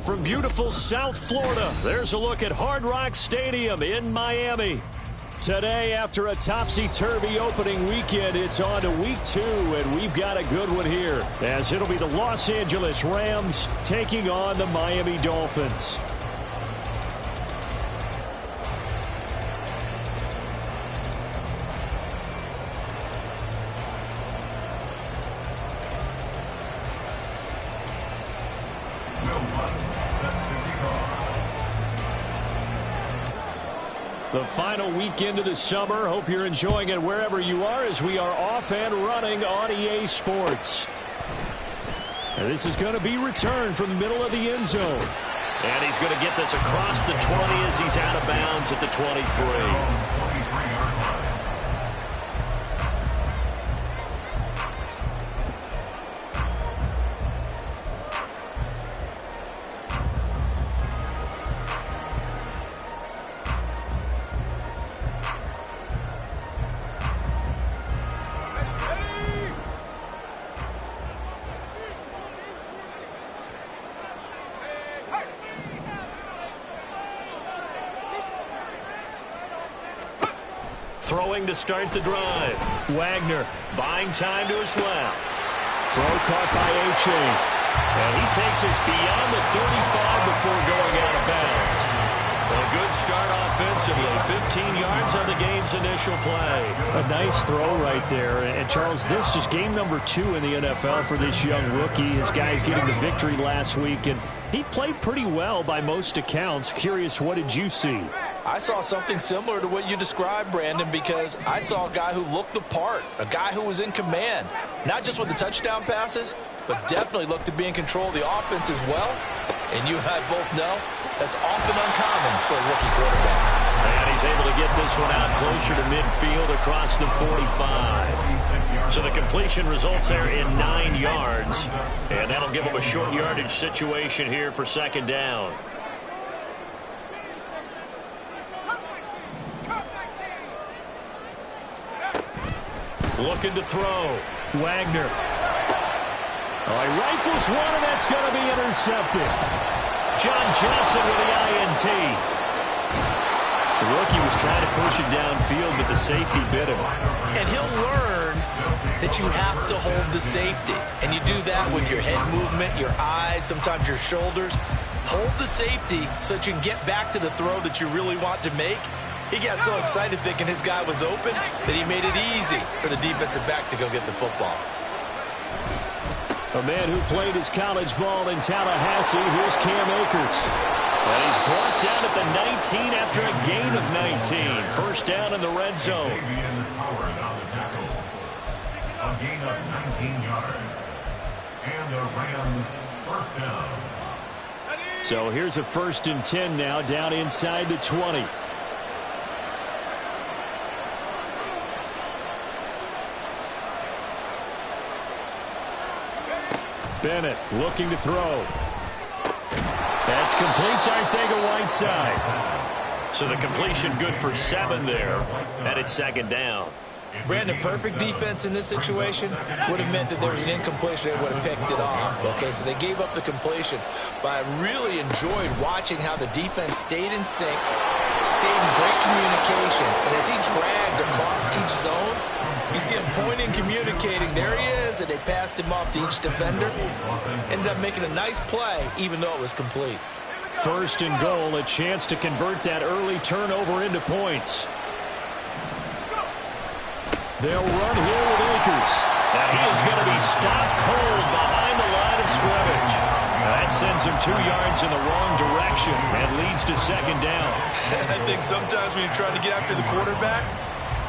from beautiful South Florida, there's a look at Hard Rock Stadium in Miami. Today, after a topsy-turvy opening weekend, it's on to week 2, and we've got a good one here, as it'll be the Los Angeles Rams taking on the Miami Dolphins. The final weekend of the summer. Hope you're enjoying it wherever you are as we are off and running on EA Sports. And this is going to be returned from the middle of the end zone. And he's going to get this across the 20 as he's out of bounds at the 23. Throwing to start the drive. Wagner buying time to his left. Throw caught by A-Chain. And he takes us beyond the 35 before going out of bounds. A good start offensively. 15 yards on the game's initial play. A nice throw right there. And, Charles, this is game number 2 in the NFL for this young rookie. His guys getting the victory last week, and he played pretty well by most accounts. Curious, what did you see? I saw something similar to what you described, Brandon, because I saw a guy who looked the part, a guy who was in command, not just with the touchdown passes, but definitely looked to be in control of the offense as well. And you and I both know that's often uncommon for a rookie quarterback. And he's able to get this one out closer to midfield across the 45. So the completion results there in 9 yards. And that'll give him a short yardage situation here for second down. Looking to throw. Wagner. Oh, he rifles one, and that's going to be intercepted. John Johnson with the INT. The rookie was trying to push it downfield, but the safety bit him. And he'll learn that you have to hold the safety. And you do that with your head movement, your eyes, sometimes your shoulders. Hold the safety so that you can get back to the throw that you really want to make. He got so excited thinking his guy was open that he made it easy for the defensive back to go get the football. A man who played his college ball in Tallahassee, here's Cam Akers. And he's brought down at the 19 after a gain of 19. First down in the red zone. A gain of 19 yards. And the Rams first down. So here's a 1st and 10 now, down inside the 20. Bennett looking to throw. That's complete to Arcega-Whiteside. So the completion good for 7 there. And it's second down. Brandon, perfect defense in this situation would have meant that there was an incompletion. They would have picked it off. Okay, so they gave up the completion. But I really enjoyed watching how the defense stayed in sync, stayed in great communication. And as he dragged across each zone, you see him pointing, communicating. There he is, and they passed him off to each defender. Ended up making a nice play, even though it was complete. 1st and goal, a chance to convert that early turnover into points. They'll run here with Akers. And he is going to be stopped cold behind the line of scrimmage. That sends him 2 yards in the wrong direction and leads to second down. I think sometimes when you're trying to get after the quarterback,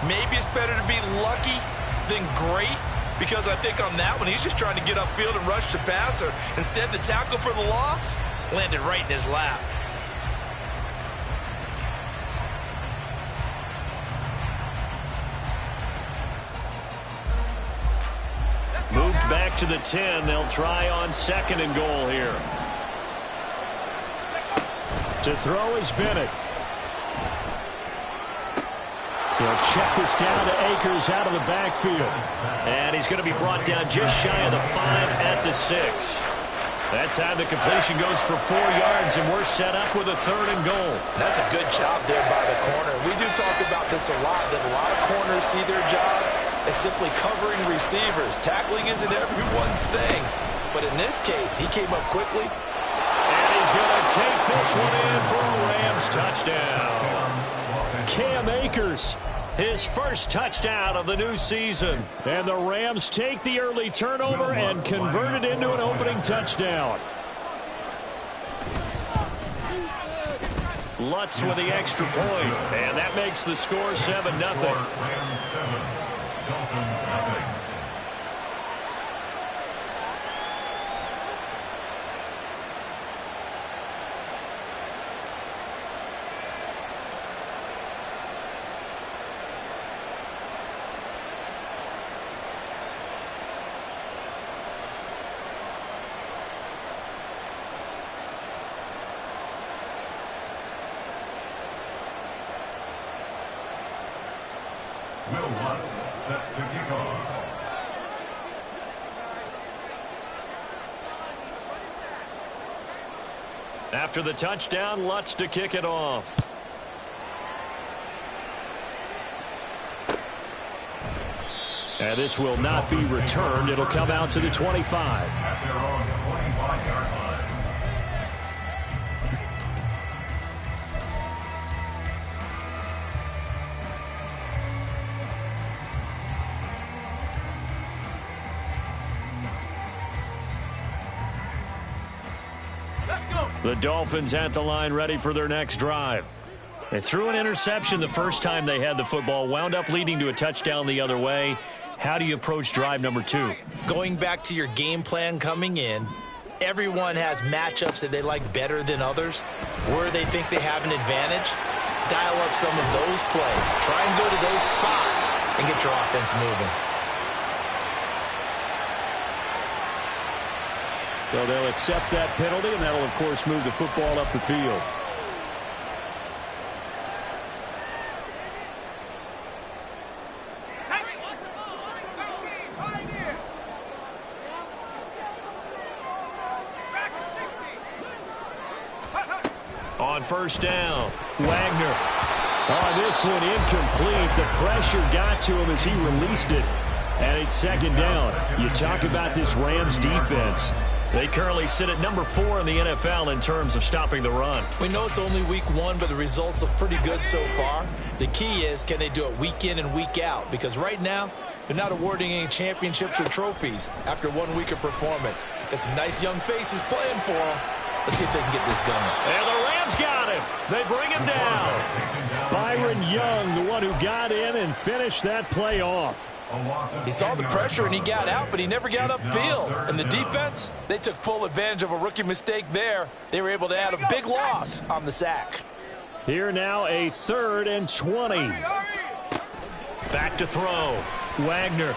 maybe it's better to be lucky than great, because I think on that one, he's just trying to get upfield and rush the passer. Instead, the tackle for the loss landed right in his lap. Moved back to the 10. They'll try on 2nd and goal here. To throw is Bennett. He'll check this down to Akers out of the backfield. And he's going to be brought down just shy of the 5 at the 6. That time the completion goes for 4 yards, and we're set up with a 3rd and goal. That's a good job there by the corner. We do talk about this a lot, that a lot of corners see their job as simply covering receivers. Tackling isn't everyone's thing. But in this case, he came up quickly. And he's going to take this one in for a Rams touchdown. Cam Akers, his first touchdown of the new season. And the Rams take the early turnover and convert it into an opening touchdown. Lutz with the extra point, and that makes the score 7-0. Rams 7, Dolphins nothing. Will Lutz set to kick off. After the touchdown, Lutz to kick it off. And this will not be returned. It'll come out to the 25. At their own 25-yard line. The Dolphins at the line, ready for their next drive. They threw an interception the first time they had the football, wound up leading to a touchdown the other way. How do you approach drive number 2? Going back to your game plan coming in, everyone has matchups that they like better than others. Where they think they have an advantage, dial up some of those plays. Try and go to those spots and get your offense moving. So they'll accept that penalty, and that'll, of course, move the football up the field. On first down, Wagner. Oh, this one incomplete. The pressure got to him as he released it. And it's 2nd down. You talk about this Rams defense. They currently sit at number 4 in the NFL in terms of stopping the run. We know it's only week 1, but the results look pretty good so far. The key is, can they do it week in and week out? Because right now, they're not awarding any championships or trophies after 1 week of performance. Got some nice young faces playing for them. Let's see if they can get this going. And the Rams got him. They bring him down. Byron Young, the one who got in and finished that play off. He saw the pressure and he got out, but he never got upfield. And the defense, they took full advantage of a rookie mistake there. They were able to add a big loss on the sack. Here now a 3rd and 20. Back to throw. Wagner.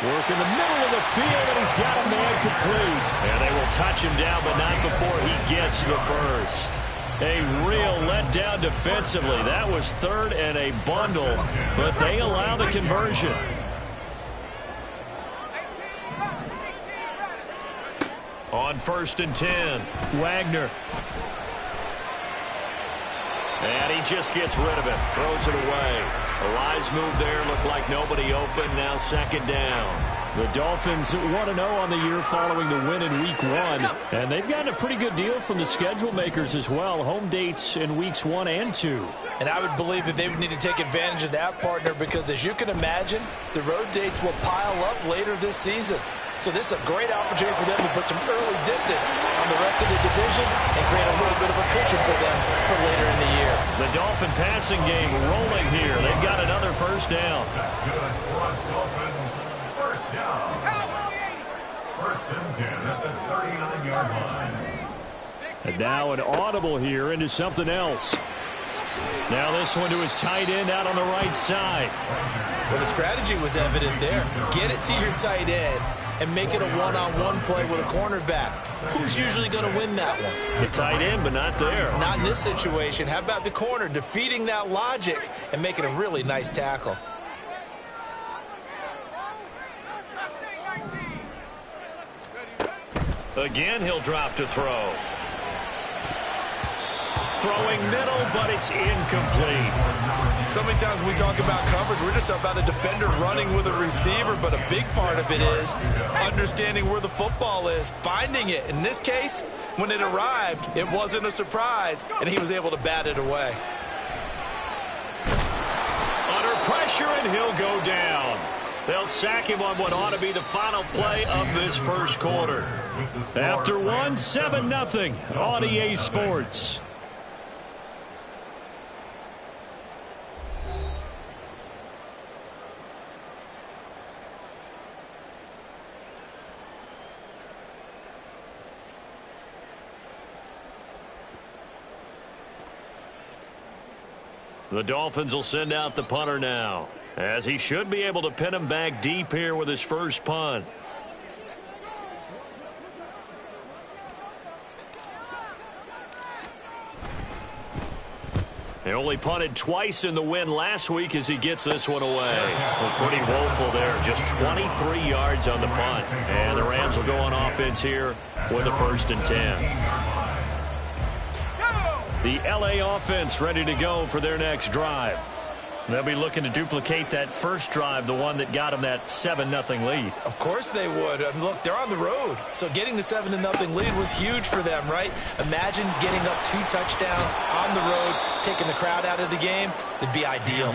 Work in the middle of the field, and he's got a man complete. And they will touch him down, but not before he gets the first. A real letdown defensively. That was 3rd and a bundle, but they allow the conversion. On 1st and 10, Wagner. And he just gets rid of it, throws it away. A wise move there, looked like nobody open, now 2nd down. The Dolphins 1-0 on the year following the win in week 1. And they've gotten a pretty good deal from the schedule makers as well. Home dates in weeks 1 and 2. And I would believe that they would need to take advantage of that, partner, because as you can imagine, the road dates will pile up later this season. So this is a great opportunity for them to put some early distance on the rest of the division and create a little bit of a cushion for them for later in the year. The Dolphin passing game rolling here. They've got another 1st down. That's good for Dolphins. 1st down. 1st and 10 at the 39-yard line. And now an audible here into something else. Now this one to his tight end out on the right side. Well, the strategy was evident there. Get it to your tight end and make it a one-on-one play with a cornerback. Who's usually going to win that one? The tight end, but not there. Not in this situation. How about the corner defeating that logic and making a really nice tackle? Again, he'll drop to throw. Throwing middle, but it's incomplete. So many times when we talk about coverage, we're just about a defender running with a receiver, but a big part of it is understanding where the football is, finding it. In this case, when it arrived, it wasn't a surprise, and he was able to bat it away. Under pressure, and he'll go down. They'll sack him on what ought to be the final play of this first quarter. After one, 7-0 on EA Sports. The Dolphins will send out the punter now, as he should be able to pin him back deep here with his first punt. He only punted twice in the win last week as he gets this one away. Well, pretty woeful there. Just 23 yards on the punt. And the Rams will go on offense here with a 1st and 10. The LA offense ready to go for their next drive. They'll be looking to duplicate that first drive, the one that got them that 7-0 lead. Of course they would. I mean, look, they're on the road. So getting the 7-0 lead was huge for them, right? Imagine getting up 2 touchdowns on the road, taking the crowd out of the game. It'd be ideal.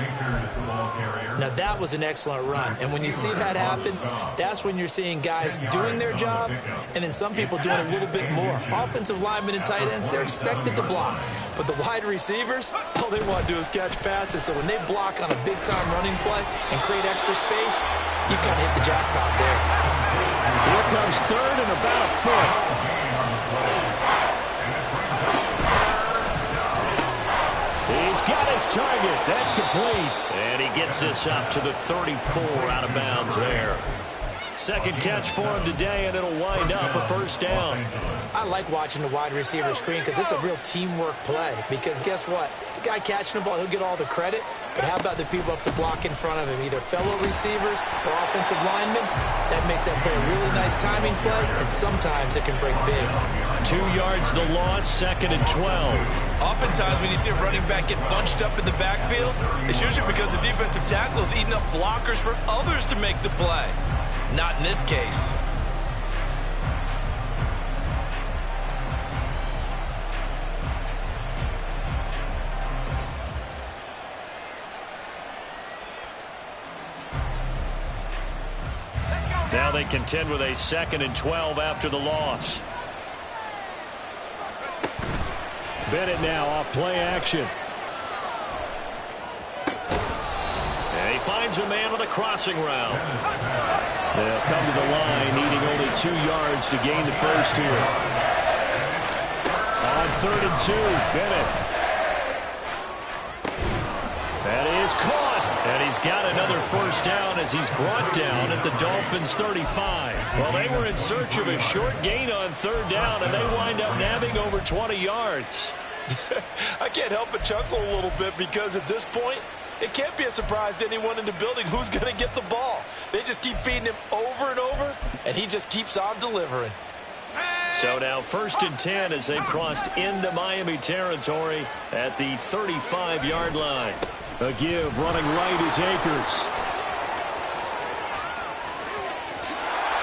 Now, that was an excellent run. And when you see that happen, that's when you're seeing guys doing their job and then some people doing a little bit more. Offensive linemen and tight ends, they're expected to block. But the wide receivers, all they want to do is catch passes. So when they block on a big-time running play and create extra space, you've kind of hit the jackpot there. Here comes 3rd and about a foot. He's got his target. That's complete. And he gets this up to the 34 out of bounds there. Second catch for him today, and it'll wind up a 1st down. I like watching the wide receiver screen because it's a real teamwork play. Because guess what? The guy catching the ball, he'll get all the credit. But how about the people up to block in front of him, either fellow receivers or offensive linemen? That makes that play a really nice timing play, and sometimes it can break big. 2 yards the loss, 2nd and 12. Oftentimes when you see a running back get bunched up in the backfield, it's usually because the defensive tackle is eating up blockers for others to make the play. Not in this case. Now they contend with a 2nd and 12 after the loss. Bennett now off play action. And he finds a man with a crossing route. They'll come to the line, needing only 2 yards to gain the first here. On 3rd and 2, Bennett. That is caught. And he's got another 1st down as he's brought down at the Dolphins' 35. Well, they were in search of a short gain on 3rd down, and they wind up nabbing over 20 yards. I can't help but chuckle a little bit because at this point, it can't be a surprise to anyone in the building who's going to get the ball. They just keep feeding him over and over, and he just keeps on delivering. So now 1st and 10 as they've crossed into Miami territory at the 35-yard line. A give running right is Akers.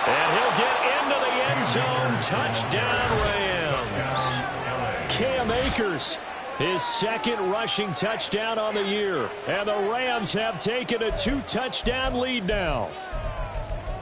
And he'll get into the end zone. Touchdown, Rams. Cam Akers, his 2nd rushing touchdown on the year. And the Rams have taken a 2-touchdown lead now.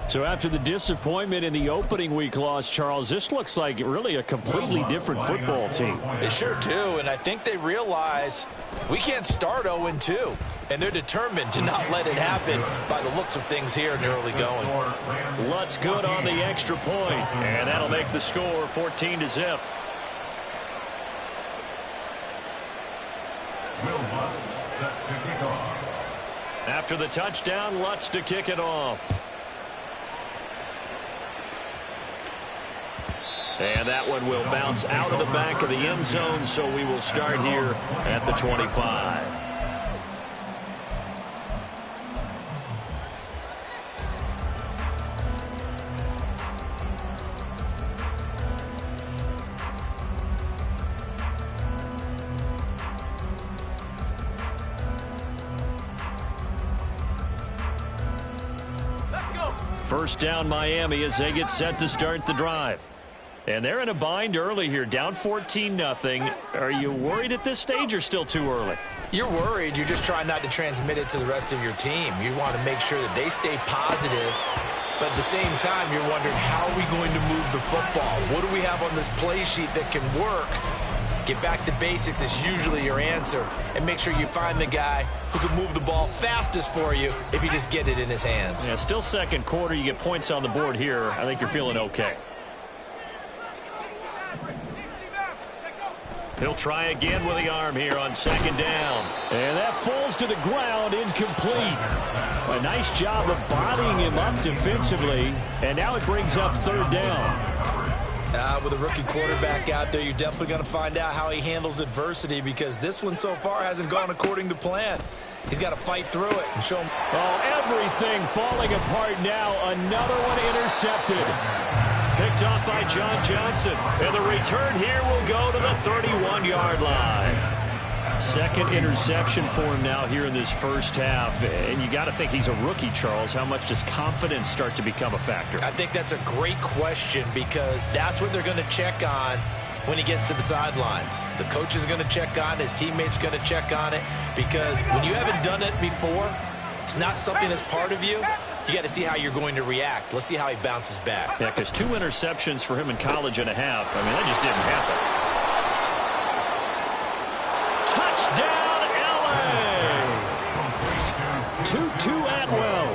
So after the disappointment in the opening week loss, Charles, this looks like really a completely different football team. They sure do, and I think they realize we can't start 0-2. And they're determined to not let it happen by the looks of things here in the early going. Lutz good on the extra point, and that'll make the score 14-0. Will Lutz set to kick off. After the touchdown, Lutz to kick it off. And that one will bounce out of the back of the end zone, so we will start here at the 25. First down Miami as they get set to start the drive. And they're in a bind early here, down 14-0. Are you worried at this stage or still too early? You're worried. You're just trying not to transmit it to the rest of your team. You want to make sure that they stay positive. But at the same time, you're wondering, how are we going to move the football? What do we have on this play sheet that can work? Get back to basics is usually your answer. And make sure you find the guy who can move the ball fastest for you if you just get it in his hands. Yeah, still second quarter. You get points on the board here. I think you're feeling okay. He'll try again with the arm here on second down. And that falls to the ground, incomplete. A nice job of bodying him up defensively. And now it brings up third down. With a rookie quarterback out there, you're definitely going to find out how he handles adversity, because this one so far hasn't gone according to plan. He's got to fight through it and show him. Oh, everything falling apart now. Another one intercepted. Picked off by John Johnson. And the return here will go to the 31-yard line. Second interception for him now here in this first half. And you got to think he's a rookie, Charles. How much does confidence start to become a factor? I think that's a great question, because that's what they're going to check on when he gets to the sidelines. The coach is going to check on it. His teammates going to check on it, because when you haven't done it before, it's not something that's part of you. You got to see how you're going to react. Let's see how he bounces back. Yeah, because 2 interceptions for him in college and a half. I mean, that just didn't happen. Touchdown, LA! 2-2 Atwell.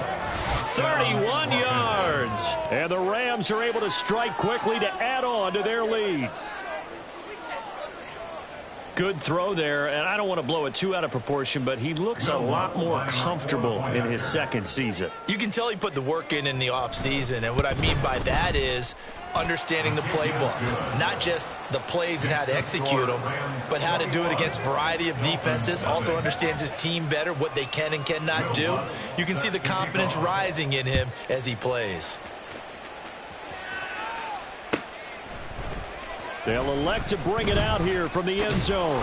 31 yards. And the Rams are able to strike quickly to add on to their lead. Good throw there, and I don't want to blow it too out of proportion, but he looks a lot more comfortable in his second season. You can tell he put the work in the offseason, and what I mean by that is understanding the playbook. Not just the plays and how to execute them, but how to do it against a variety of defenses. Also understands his team better, what they can and cannot do. You can see the confidence rising in him as he plays. They'll elect to bring it out here from the end zone.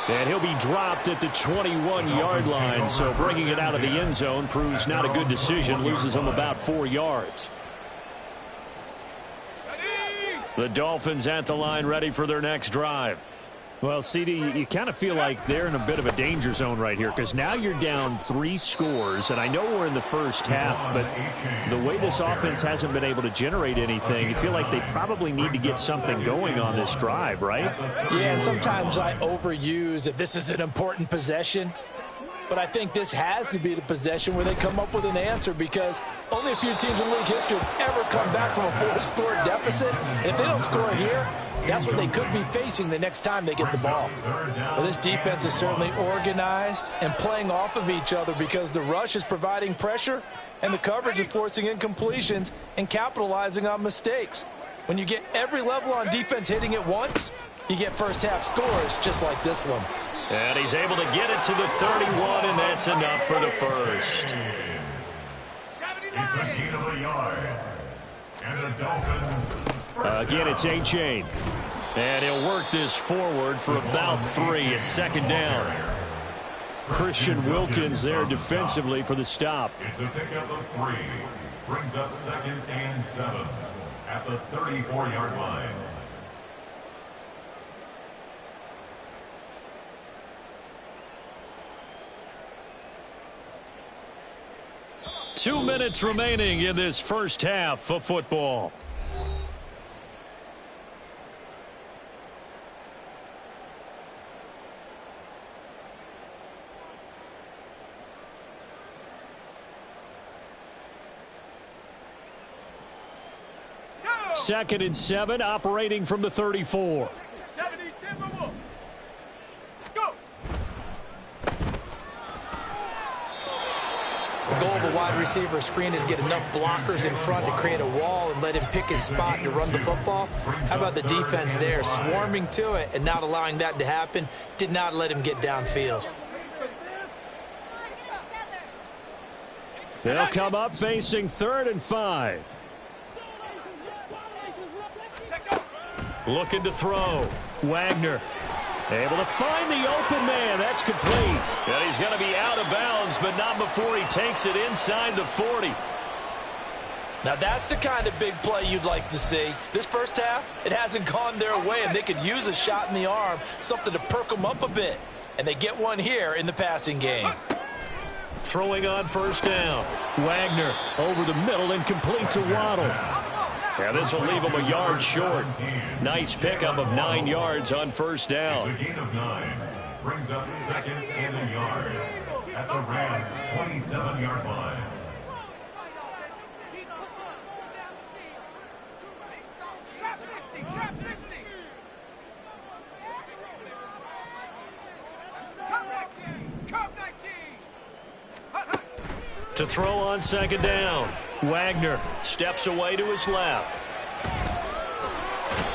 And he'll be dropped at the 21-yard line. So bringing it out of the end zone proves not a good decision. Loses him about 4 yards. The Dolphins at the line, ready for their next drive. Well, CD, you kind of feel like they're in a bit of a danger zone right here, because now you're down 3 scores, and I know we're in the first half, but the way this offense hasn't been able to generate anything, you feel like they probably need to get something going on this drive, right? Yeah, and sometimes I overuse that this is an important possession, but I think this has to be the possession where they come up with an answer, because only a few teams in league history have ever come back from a 4-score deficit. And if they don't score here, that's what they could be facing the next time they get the ball. Well, this defense is certainly organized and playing off of each other, because the rush is providing pressure and the coverage is forcing incompletions and capitalizing on mistakes. When you get every level on defense hitting at once, you get first half scores just like this one. And he's able to get it to the 31, and that's enough for the first. It's a gain of a yard. And the Dolphins... Again, it's A-Chain. And he'll work this forward for about 3 at second down. Christian Wilkins there defensively for the stop. It's a pickup of 3. Brings up 2nd and 7 at the 34-yard line. Two minutes remaining in this first half of football. Second and 7, operating from the 34. The goal of a wide receiver screen is get enough blockers in front to create a wall and let him pick his spot to run the football. How about the defense there, swarming to it and not allowing that to happen? Did not let him get downfield. They'll come up facing 3rd and 5. Looking to throw. Wagner able to find the open man. That's complete. And he's going to be out of bounds, but not before he takes it inside the 40. Now that's the kind of big play you'd like to see. This first half, it hasn't gone their way, and they could use a shot in the arm, something to perk them up a bit. And they get one here in the passing game. Throwing on first down. Wagner over the middle and complete to Waddle. Yeah, this will leave him a yard short. Nice pickup of 9 yards on first down. It's a gain of 9. Brings up second and a yard at the Rams' 27-yard line. Trap 60. Curve 19. To throw on second down. Wagner steps away to his left.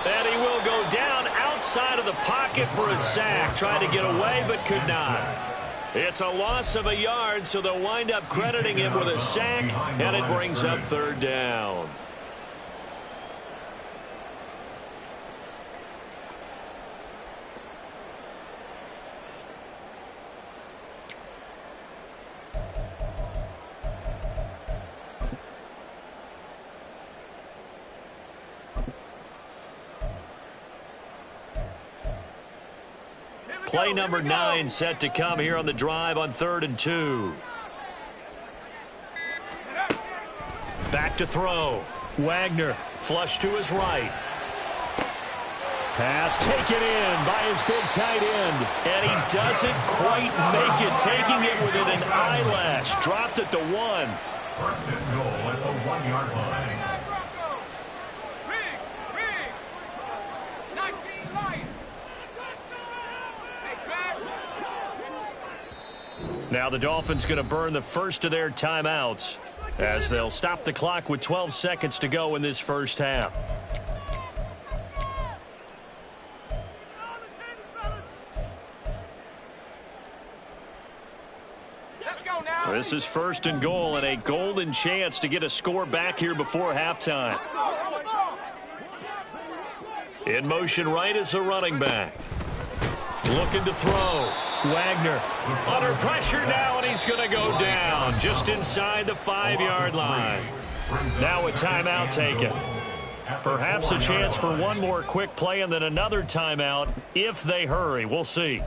And he will go down outside of the pocket for a sack. Tried to get away but could not. It's a loss of a yard, so they'll wind up crediting him with a sack, and it brings up third down. Play number 9 set to come here on the drive on 3rd and 2. Back to throw. Wagner flush to his right. Pass taken in by his big tight end. And he doesn't quite make it, taking it within an eyelash. Dropped at the 1. First and goal at the 1-yard line. Now the Dolphins going to burn the first of their timeouts as they'll stop the clock with 12 seconds to go in this first half. This is 1st and goal and a golden chance to get a score back here before halftime. In motion right is a running back. Looking to throw. Wagner under pressure now, and he's going to go down just inside the 5-yard line. Now a timeout taken. Perhaps a chance for one more quick play and then another timeout if they hurry. We'll see.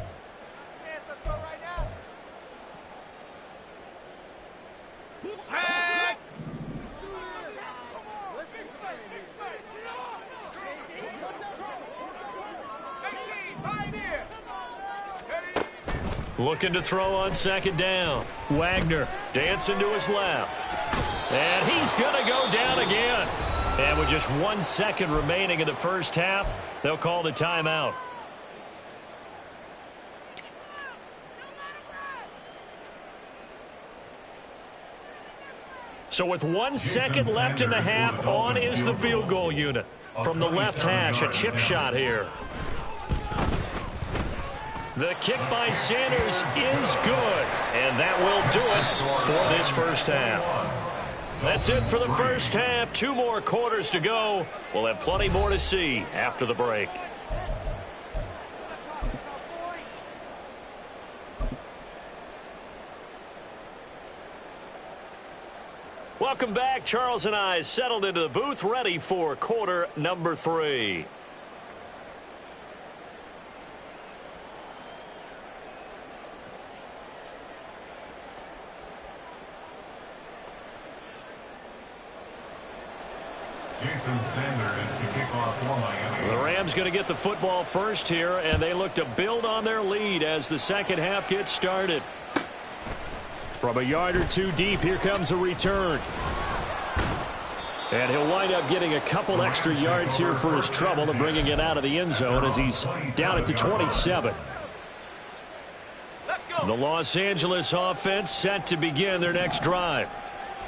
Looking to throw on second down. Wagner dancing to his left. And he's going to go down again. And with just 1 second remaining in the first half, they'll call the timeout. So with 1 second left in the half, on is the field goal unit. From the left hash, a chip shot here. The kick by Sanders is good, and that will do it for this first half. That's it for the first half. 2 more quarters to go. We'll have plenty more to see after the break. Welcome back. Charles and I settled into the booth, ready for quarter number 3. Jason Sanders to kick off for Miami. The Rams going to get the football first here, and they look to build on their lead as the second half gets started. From a yard or 2 deep, here comes a return. And he'll wind up getting a couple extra yards here for his trouble and bringing it out of the end zone as he's down at the 27. The Los Angeles offense set to begin their next drive.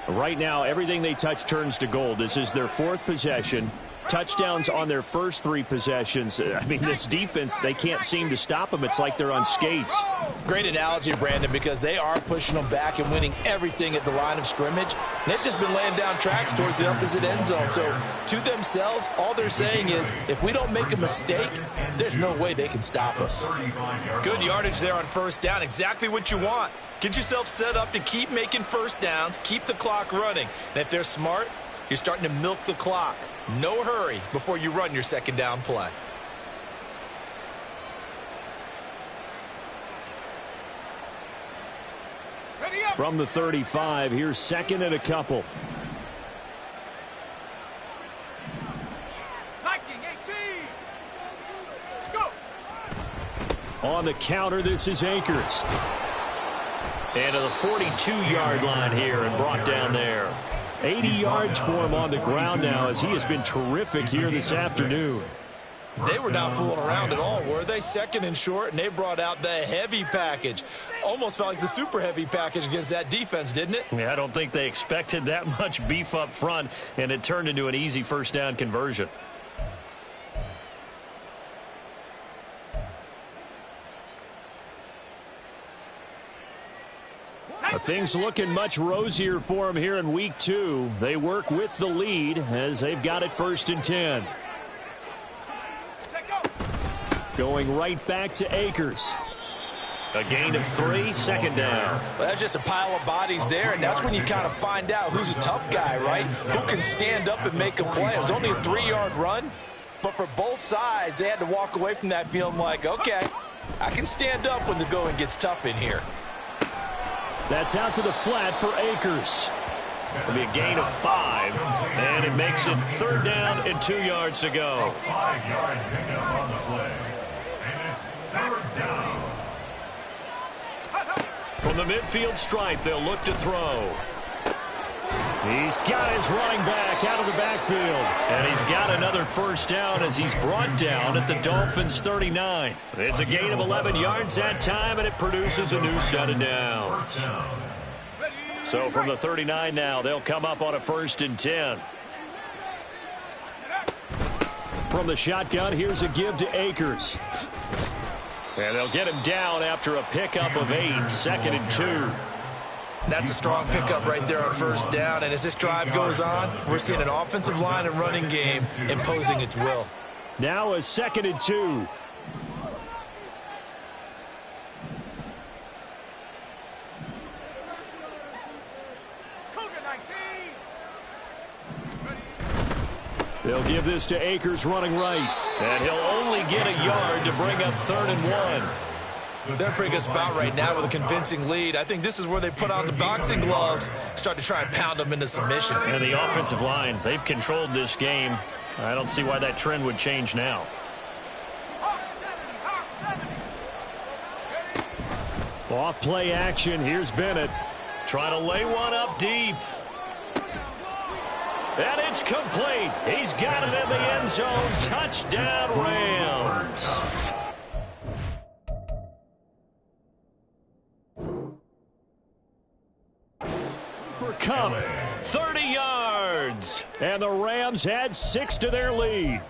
Right now, everything they touch turns to gold. This is their 4th possession. Touchdowns on their first 3 possessions. I mean, this defense, they can't seem to stop them. It's like they're on skates. Great analogy, Brandon, because they are pushing them back and winning everything at the line of scrimmage. They've just been laying down tracks towards the opposite end zone. So, to themselves, all they're saying is, if we don't make a mistake, there's no way they can stop us. Good yardage there on first down. Exactly what you want. Get yourself set up to keep making first downs, keep the clock running. And if they're smart, You're starting to milk the clock. No hurry before you run your second down play. From the 35, here's second and a couple. On the counter, this is Akers. And to the 42-yard line here and brought down there. 80 yards for him on the ground now as he has been terrific here this afternoon. They were not fooling around at all, were they? Second and short, and they brought out the heavy package. Almost felt like the super heavy package against that defense, didn't it? Yeah, I don't think they expected that much beef up front, and it turned into an easy first down conversion. Things looking much rosier for them here in week 2. They work with the lead as they've got it 1st and 10. Going right back to Akers. A gain of 3, second down. Well, that's just a pile of bodies there, and that's when you kind of find out who's a tough guy, right? Who can stand up and make a play. It was only a 3-yard run, but for both sides, they had to walk away from that feeling like, okay, I can stand up when the going gets tough in here. That's out to the flat for Akers. It'll be a gain of 5, and it makes it 3rd down and 2 yards to go. 5-yard pickup on the play, and it's 3rd down. From the midfield stripe, they'll look to throw. He's got his running back out of the backfield. And he's got another first down as he's brought down at the Dolphins' 39. It's a gain of 11 yards that time, and it produces a new set of downs. So from the 39 now, they'll come up on a 1st and 10. From the shotgun, here's a give to Akers. And they'll get him down after a pickup of 8, 2nd and 2. That's a strong pickup right there on 1st down, and as this drive goes on, we're seeing an offensive line and running game imposing its will. Now a 2nd and 2. They'll give this to Akers running right. And he'll only get a yard to bring up 3rd and 1. They're in a pretty good spot right now with a convincing lead. I think this is where they put on the boxing gloves, start to try and pound them into submission. And the offensive line, they've controlled this game. I don't see why that trend would change now. Off play action. Here's Bennett. Trying to lay one up deep. And it's complete. He's got it in the end zone. Touchdown, Rams. Cup, 30 yards. and the Rams add 6 to their lead.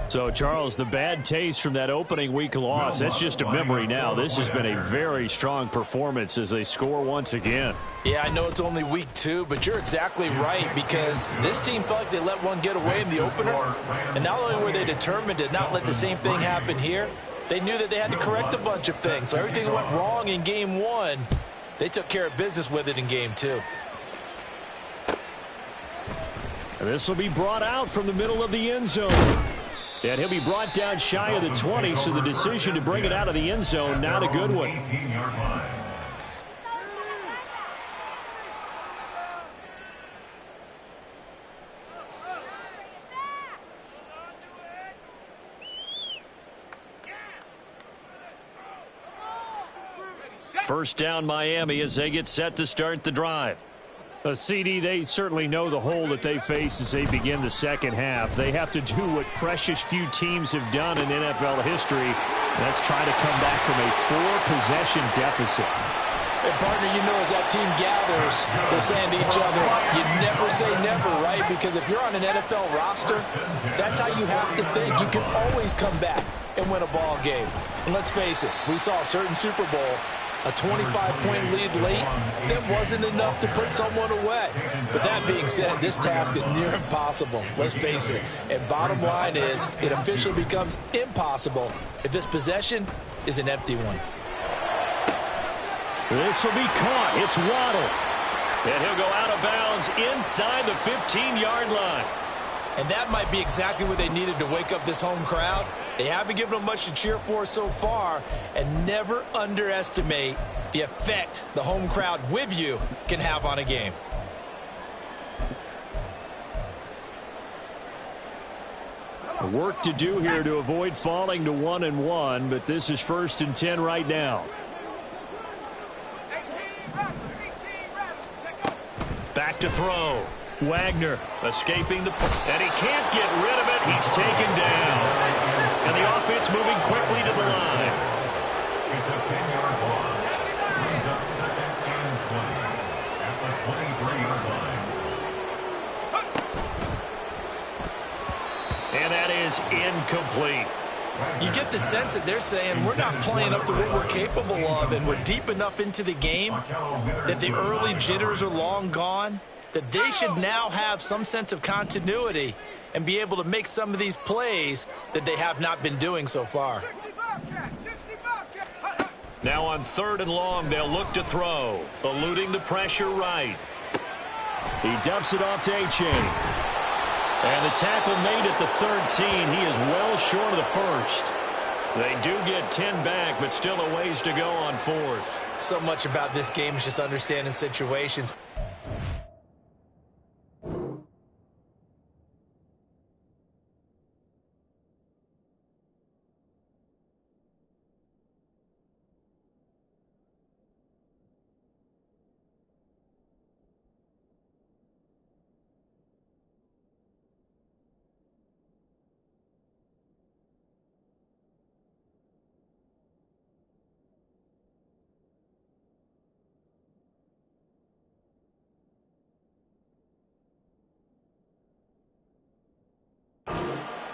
So, Charles, the bad taste from that opening week loss, that's just a memory now. This has been a very strong performance as they score once again. Yeah, I know it's only week 2, but you're exactly right, because this team felt like they let one get away in the opener, and not only were they determined to not let the same thing happen here, they knew that they had to correct a bunch of things. So everything that went wrong in game 1, they took care of business with it in game 2. And this will be brought out from the middle of the end zone. And he'll be brought down shy of the 20, so the decision to bring it out of the end zone, not a good one. First down, Miami, as they get set to start the drive. CD, they certainly know the hole that they face as they begin the second half. They have to do what precious few teams have done in NFL history. That's try to come back from a 4-possession deficit. Hey, partner, you know, as that team gathers, they're saying to each other, you never say never, right? Because if you're on an NFL roster, that's how you have to think. You can always come back and win a ball game. And let's face it, we saw a certain Super Bowl, a 25-point lead late, that wasn't enough to put someone away. But that being said, this task is near impossible. Let's face it. And bottom line is, it officially becomes impossible if this possession is an empty one. This will be caught. It's Waddle. And he'll go out of bounds inside the 15-yard line. And that might be exactly what they needed to wake up this home crowd. They haven't given them much to cheer for so far, and never underestimate the effect the home crowd with you can have on a game. Work to do here to avoid falling to 1-1, but this is 1st and 10 right now. Back to throw. Wagner Escaping the... And he can't get rid of it. He's taken down. And the offense moving quickly to the line. It's a 10-yard loss. Brings up 2nd and 20 at the 23-yard line. And that is incomplete. You get the sense that they're saying we're not playing up to what we're capable of, and we're deep enough into the game that the early jitters are long gone, that they should now have some sense of continuity and be able to make some of these plays that they have not been doing so far. Now on 3rd and long, they'll look to throw. Eluding the pressure right. He dumps it off to A-Chain. And the tackle made at the 13. He is well short of the first. They do get 10 back, but still a ways to go on 4th. So much about this game is just understanding situations.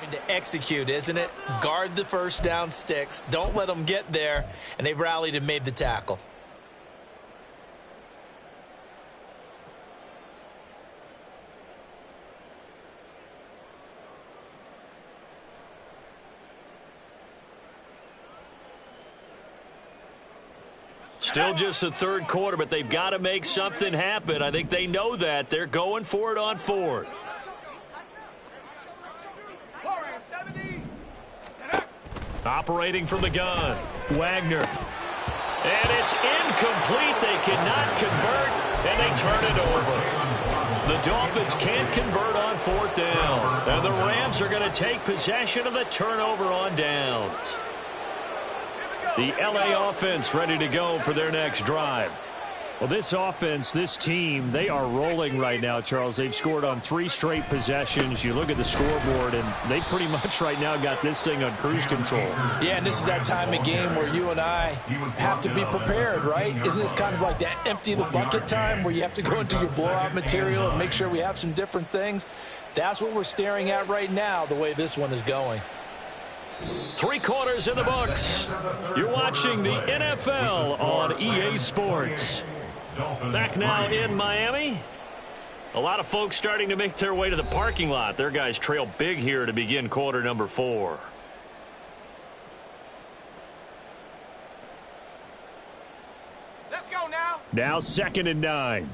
To execute, isn't it? Guard the first down sticks. Don't let them get there. And they've rallied and made the tackle. Still just the 3rd quarter, but they've got to make something happen. I think they know that. They're going for it on 4th. Operating from the gun. Wagner. And it's incomplete. They cannot convert, and they turn it over. The Dolphins can't convert on 4th down. And the Rams are going to take possession of the turnover on downs. The LA offense ready to go for their next drive. Well, this offense, this team, they are rolling right now, Charles. They've scored on 3 straight possessions. You look at the scoreboard, and they pretty much right now got this thing on cruise control. Yeah, and this is that time of game where you and I have to be prepared, right? Isn't this kind of like that empty the bucket time where you have to go into your blowout material and make sure we have some different things? That's what we're staring at right now, the way this one is going. 3 quarters in the books. You're watching the NFL on EA Sports. Back now in Miami. A lot of folks starting to make their way to the parking lot. Their guys trail big here to begin quarter number 4. Let's go now. Now 2nd and 9.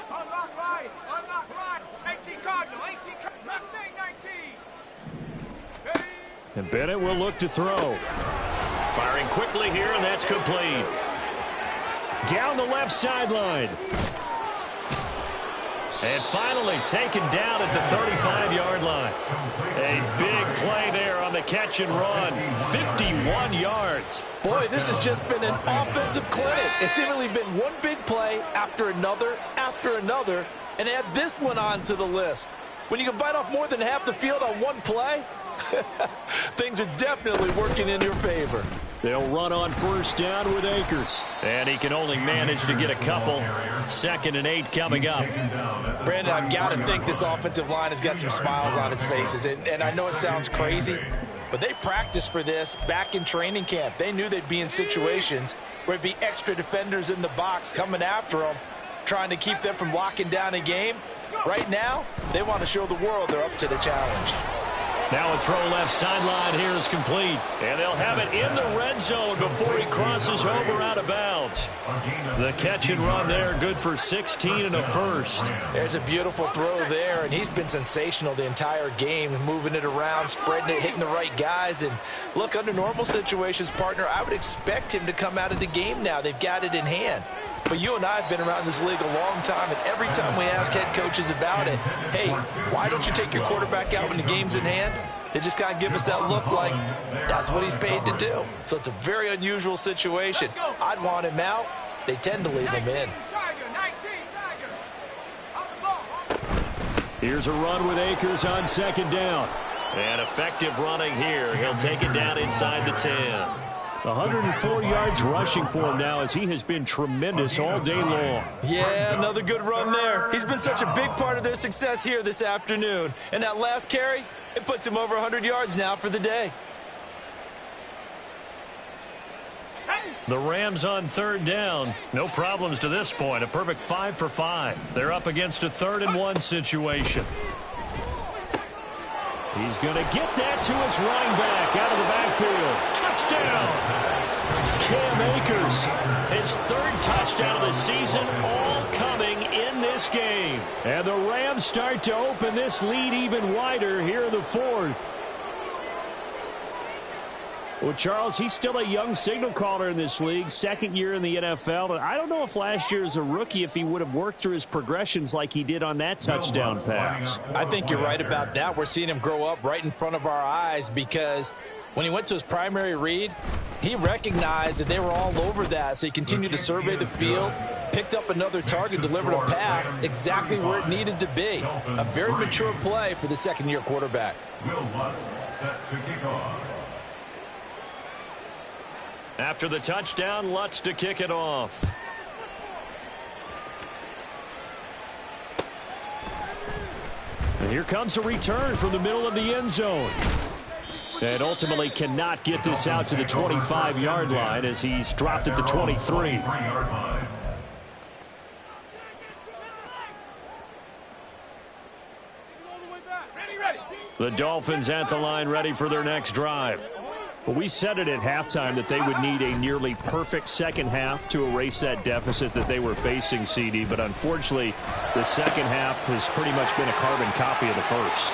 Unlock line. Unlock line. 18 Cardinal. 18 Mustang 19. And Bennett will look to throw. Firing quickly here, and that's complete. Down the left sideline. And finally taken down at the 35-yard line. A big play there on the catch and run. 51 yards. Boy, this has just been an offensive clinic. It's seemingly been one big play after another, and add this one on to the list. When you can bite off more than half the field on one play, things are definitely working in your favor. They'll run on 1st down with Akers. And he can only manage to get a couple. 2nd and 8 coming up. Brandon, I've got to think this offensive line has got some smiles on its faces. And I know it sounds crazy, but they practiced for this back in training camp. They knew they'd be in situations where it'd be extra defenders in the box coming after them, trying to keep them from locking down a game. Right now, they want to show the world they're up to the challenge. Now a throw left sideline here is complete. And they'll have it in the red zone before he crosses over out of bounds. The catch and run there, good for 16 and a first. There's a beautiful throw there, and he's been sensational the entire game, moving it around, spreading it, hitting the right guys. And look, under normal situations, partner, I would expect him to come out of the game now. They've got it in hand. But you and I have been around this league a long time, and every time we ask head coaches about it, hey, why don't you take your quarterback out when the game's in hand? They just kind of give us that look like that's what he's paid to do. So it's a very unusual situation. I'd want him out. They tend to leave him in. Here's a run with Akers on second down. And effective running here. He'll take it down inside the 10. 104 yards rushing for him now as he has been tremendous all day long. Yeah, another good run there. He's been such a big part of their success here this afternoon. And that last carry, it puts him over 100 yards now for the day. The Rams on third down. No problems to this point. A perfect 5 for 5. They're up against a 3rd-and-1 situation. He's going to get that to his running back out of the backfield. Touchdown! Cam Akers, his 3rd touchdown of the season, all coming in this game. And the Rams start to open this lead even wider here in the 4th. Well, Charles, he's still a young signal caller in this league, 2nd year in the NFL. And I don't know if last year as a rookie, if he would have worked through his progressions like he did on that touchdown pass. I think you're right about that. We're seeing him grow up right in front of our eyes because when he went to his primary read, he recognized that they were all over that. So he continued to survey the field, picked up another target, delivered a pass exactly where it needed to be. A very mature play for the 2nd-year quarterback. Will Lutz set to kick off. After the touchdown, Lutz to kick it off. And here comes a return from the middle of the end zone. And ultimately cannot get this out to the 25-yard line as he's dropped at the 23. The Dolphins at the line ready for their next drive. Well, we said it at halftime that they would need a nearly perfect second half to erase that deficit that they were facing, CD. But unfortunately, the second half has pretty much been a carbon copy of the first.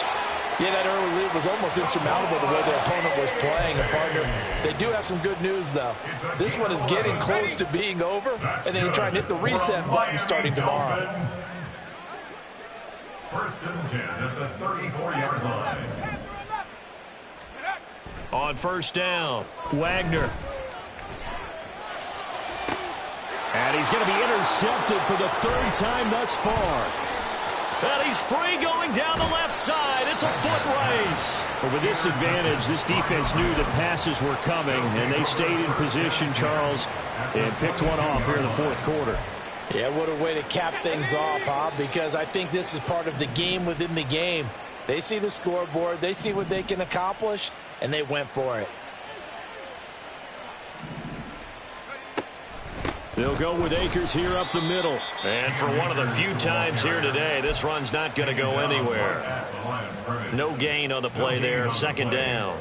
Yeah, that early lead was almost insurmountable the way their opponent was playing. And, partner, they do have some good news, though. This one is getting close to being over, and they try and hit the reset button starting tomorrow. 1st and 10 at the 34-yard line. On first down, Wagner. And he's going to be intercepted for the 3rd time thus far. and he's free going down the left side. It's a foot race. But with this advantage, this defense knew that passes were coming, and they stayed in position, Charles, and picked one off here in the 4th quarter. Yeah, what a way to cap things off, huh? Because I think this is part of the game within the game. They see the scoreboard, they see what they can accomplish, and they went for it. They'll go with Akers here up the middle. And for one of the few times here today, this run's not going to go anywhere. No gain on the play there, 2nd down.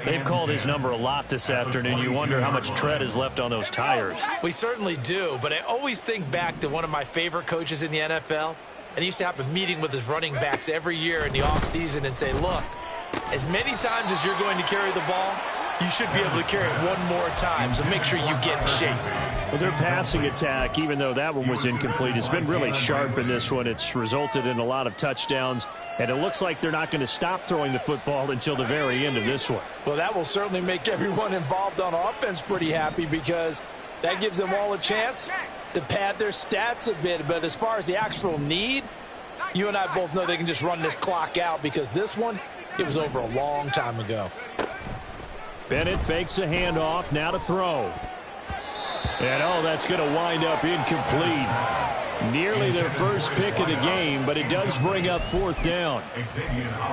They've called his number a lot this afternoon. You wonder how much tread is left on those tires. We certainly do, but I always think back to one of my favorite coaches in the NFL. And he used to have a meeting with his running backs every year in the offseason and say, look, as many times as you're going to carry the ball, you should be able to carry it one more time, so make sure you get in shape. Well, their passing attack, even though that one was incomplete, has been really sharp in this one. It's resulted in a lot of touchdowns, and it looks like they're not going to stop throwing the football until the very end of this one. Well, that will certainly make everyone involved on offense pretty happy because that gives them all a chance to pad their stats a bit. But as far as the actual need, you and I both know they can just run this clock out because this one, it was over a long time ago. Bennett fakes a handoff, now to throw. And, oh, that's going to wind up incomplete. Nearly their first pick of the game, but it does bring up 4th down.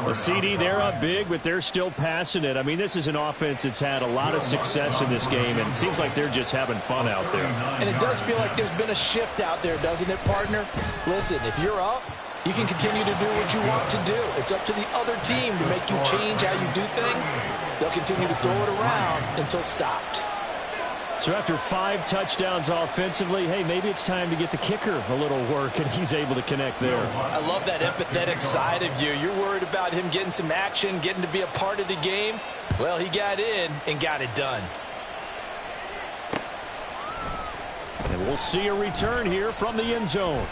The CD, they're up big, but they're still passing it. I mean, this is an offense that's had a lot of success in this game, and it seems like they're just having fun out there. And it does feel like there's been a shift out there, doesn't it, partner? Listen, if you're up, you can continue to do what you want to do. It's up to the other team to make you change how you do things. They'll continue to throw it around until stopped. So after 5 touchdowns offensively, hey, maybe it's time to get the kicker a little work, and he's able to connect there. I love that empathetic side of you. You're worried about him getting some action, getting to be a part of the game. Well, he got in and got it done. And we'll see a return here from the end zone.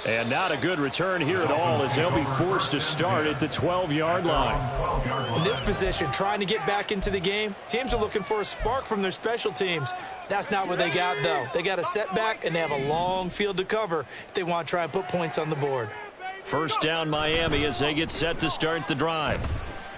And not a good return here at all, as they'll be forced to start at the 12-yard line. In this position, trying to get back into the game, teams are looking for a spark from their special teams. That's not what they got, though. They got a setback, and they have a long field to cover if they want to try and put points on the board. First down, Miami, as they get set to start the drive.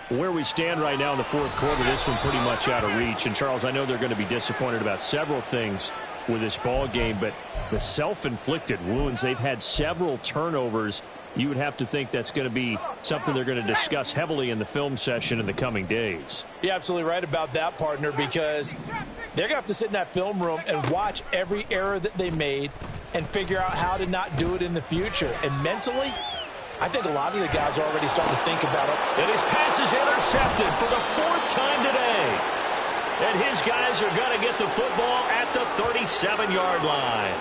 Where we stand right now in the fourth quarter, this one pretty much out of reach. And, Charles, I know they're going to be disappointed about several things with this ball game, but the self-inflicted wounds, they've had several turnovers. You would have to think that's going to be something they're going to discuss heavily in the film session in the coming days. You're absolutely right about that, partner, because they're going to have to sit in that film room and watch every error that they made and figure out how to not do it in the future. And mentally, I think a lot of the guys are already starting to think about it. And his pass is intercepted for the 4th time today. And his guys are going to get the football at the 37-yard line.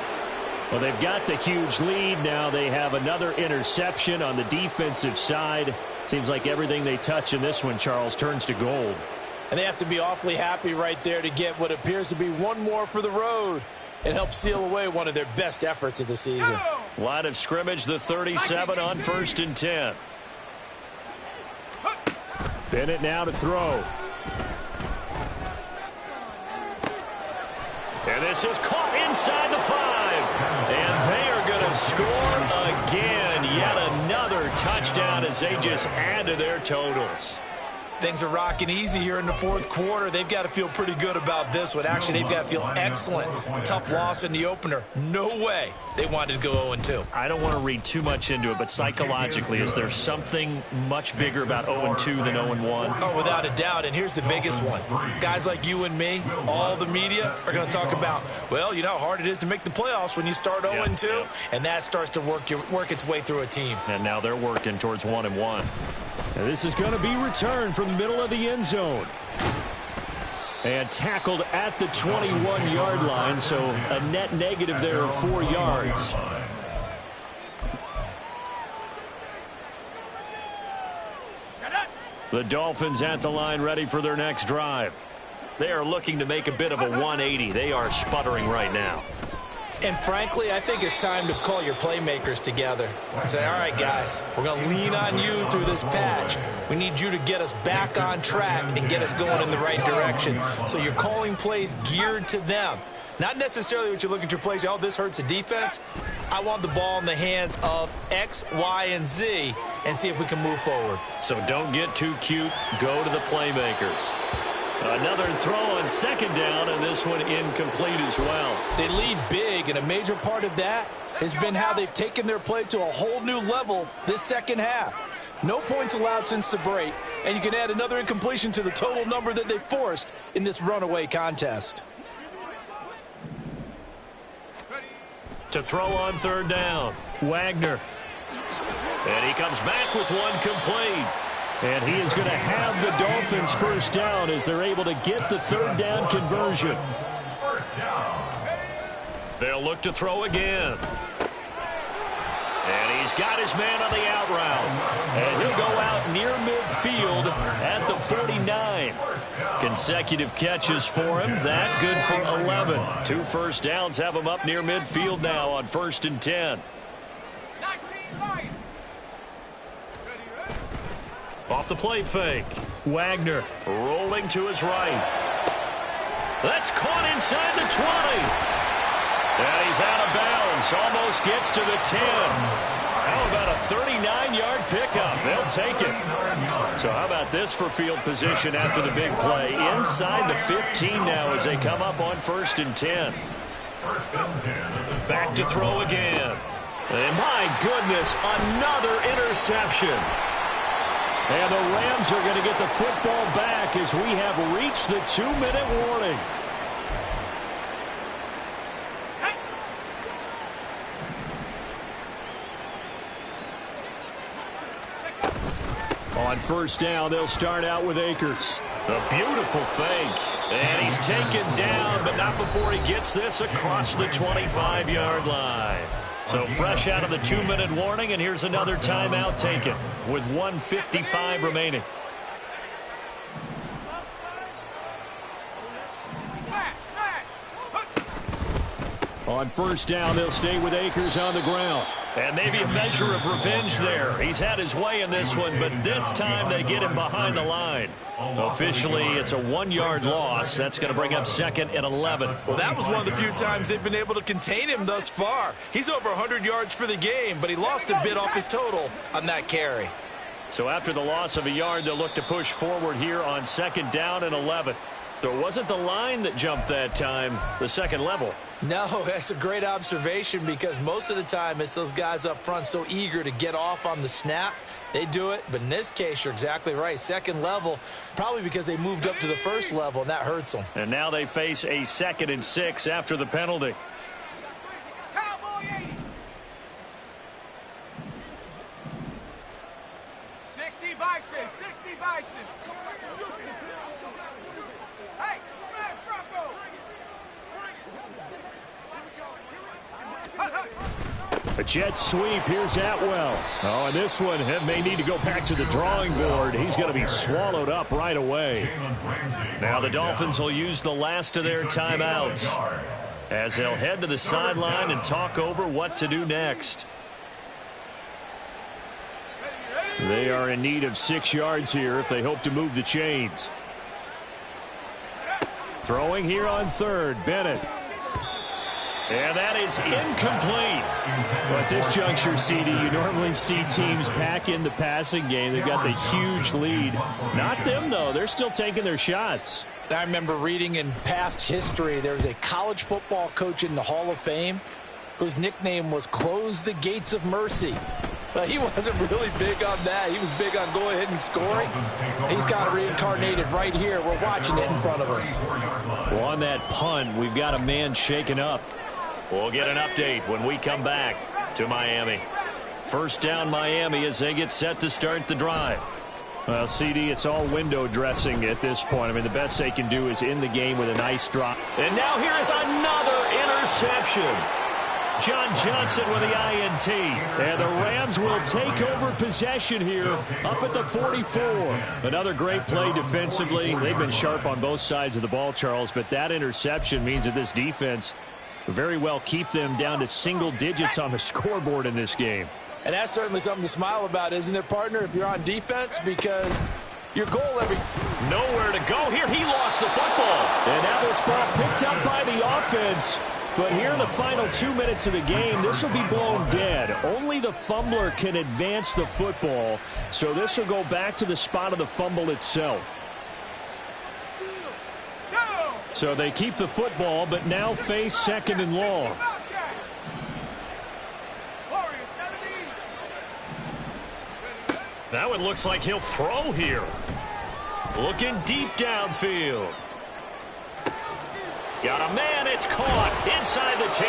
Well, they've got the huge lead. Now they have another interception on the defensive side. Seems like everything they touch in this one, Charles, turns to gold. And they have to be awfully happy right there to get what appears to be one more for the road and help seal away one of their best efforts of the season. Line of scrimmage, the 37 on 1st and 10. Bennett now to throw. And this is caught inside the 5. And they are going to score again. Yet another touchdown as they just add to their totals. Things are rocking easy here in the fourth quarter. They've got to feel pretty good about this one. Actually, they've got to feel excellent. Tough loss in the opener. No way they wanted to go 0-2. I don't want to read too much into it, but psychologically, is there something much bigger about 0-2 than 0-1? Oh, without a doubt. And here's the biggest one. Guys like you and me, all the media, are going to talk about, well, you know how hard it is to make the playoffs when you start 0-2. Yeah. And that starts to work its way through a team. And now they're working towards 1-1. And this is going to be returned from the middle of the end zone. And tackled at the 21-yard line, so a net negative there of 4 yards. The Dolphins at the line ready for their next drive. They are looking to make a bit of a 180. They are sputtering right now. And frankly, I think it's time to call your playmakers together and say, all right, guys, we're going to lean on you through this patch. We need you to get us back on track and get us going in the right direction. So you're calling plays geared to them. Not necessarily what you look at your plays, oh, this hurts the defense. I want the ball in the hands of X, Y, and Z and see if we can move forward. So don't get too cute. Go to the playmakers. Another throw on 2nd down, and this one incomplete as well. They lead big, and a major part of that has been how they've taken their play to a whole new level this second half. No points allowed since the break, and you can add another incompletion to the total number that they forced in this runaway contest. To throw on 3rd down, Wagner. And he comes back with one complete. And he is going to have the Dolphins first down as they're able to get the 3rd down conversion. They'll look to throw again. And he's got his man on the out route. And he'll go out near midfield at the 49. Consecutive catches for him. That good for 11. 2 first downs have him up near midfield now on 1st and 10. Off the play fake. Wagner rolling to his right. That's caught inside the 20. And he's out of bounds. Almost gets to the 10. How about a 39-yard pickup? They'll take it. So how about this for field position after the big play? Inside the 15 now as they come up on 1st and 10. Back to throw again. And my goodness, another interception. And the Rams are going to get the football back as we have reached the 2-minute warning. On first down, they'll start out with Akers. A beautiful fake. And he's taken down, but not before he gets this across the 25-yard line. So fresh out of the 2-minute warning, and here's another timeout taken with 1:55 remaining. On first down, they'll stay with Akers on the ground. And maybe a measure of revenge there. He's had his way in this one, but this time they get him behind the line. Officially, it's a 1-yard loss. That's going to bring up 2nd and 11. Well, that was one of the few times they've been able to contain him thus far. He's over 100 yards for the game, but he lost a bit off his total on that carry. So after the loss of a yard, they'll look to push forward here on 2nd down and 11. So it wasn't the line that jumped that time, the second level. No, that's a great observation because most of the time it's those guys up front so eager to get off on the snap. They do it, but in this case, you're exactly right. Second level, probably because they moved up to the first level, and that hurts them. And now they face a 2nd and 6 after the penalty. Cowboy 80. 60 Bison, 60 Bison. Hey, smash Bronco. A jet sweep. Here's Atwell. Oh, and this one may need to go back to the drawing board. He's going to be swallowed up right away. Now the Dolphins will use the last of their timeouts as they'll head to the sideline and talk over what to do next. They are in need of 6 yards here if they hope to move the chains. Throwing here on third, Bennett. And that is incomplete. Well, at this juncture, CD, you normally see teams pack in the passing game. They've got the huge lead. Not them, though. They're still taking their shots. I remember reading in past history, there was a college football coach in the Hall of Fame whose nickname was Close the Gates of Mercy. But he wasn't really big on that. He was big on going ahead and scoring. He's kind of reincarnated right here. We're watching it in front of us. Well, on that punt, we've got a man shaken up. We'll get an update when we come back to Miami. First down Miami as they get set to start the drive. Well, CD, it's all window dressing at this point. I mean, the best they can do is in the game with a nice drop. And now here is another interception. John Johnson with the INT. And the Rams will take over possession here up at the 44. Another great play defensively. They've been sharp on both sides of the ball, Charles, but that interception means that this defense very well keep them down to single digits on the scoreboard in this game. And that's certainly something to smile about, isn't it, partner, if you're on defense? Because your goal every... Nowhere to go here. He lost the football. And now this ball picked up by the offense. But here in the final 2 minutes of the game, this will be blown dead. Only the fumbler can advance the football. So this will go back to the spot of the fumble itself. So they keep the football, but now face 2nd and long. Now it looks like he'll throw here. Looking deep downfield. Got a man, it's caught inside the 10.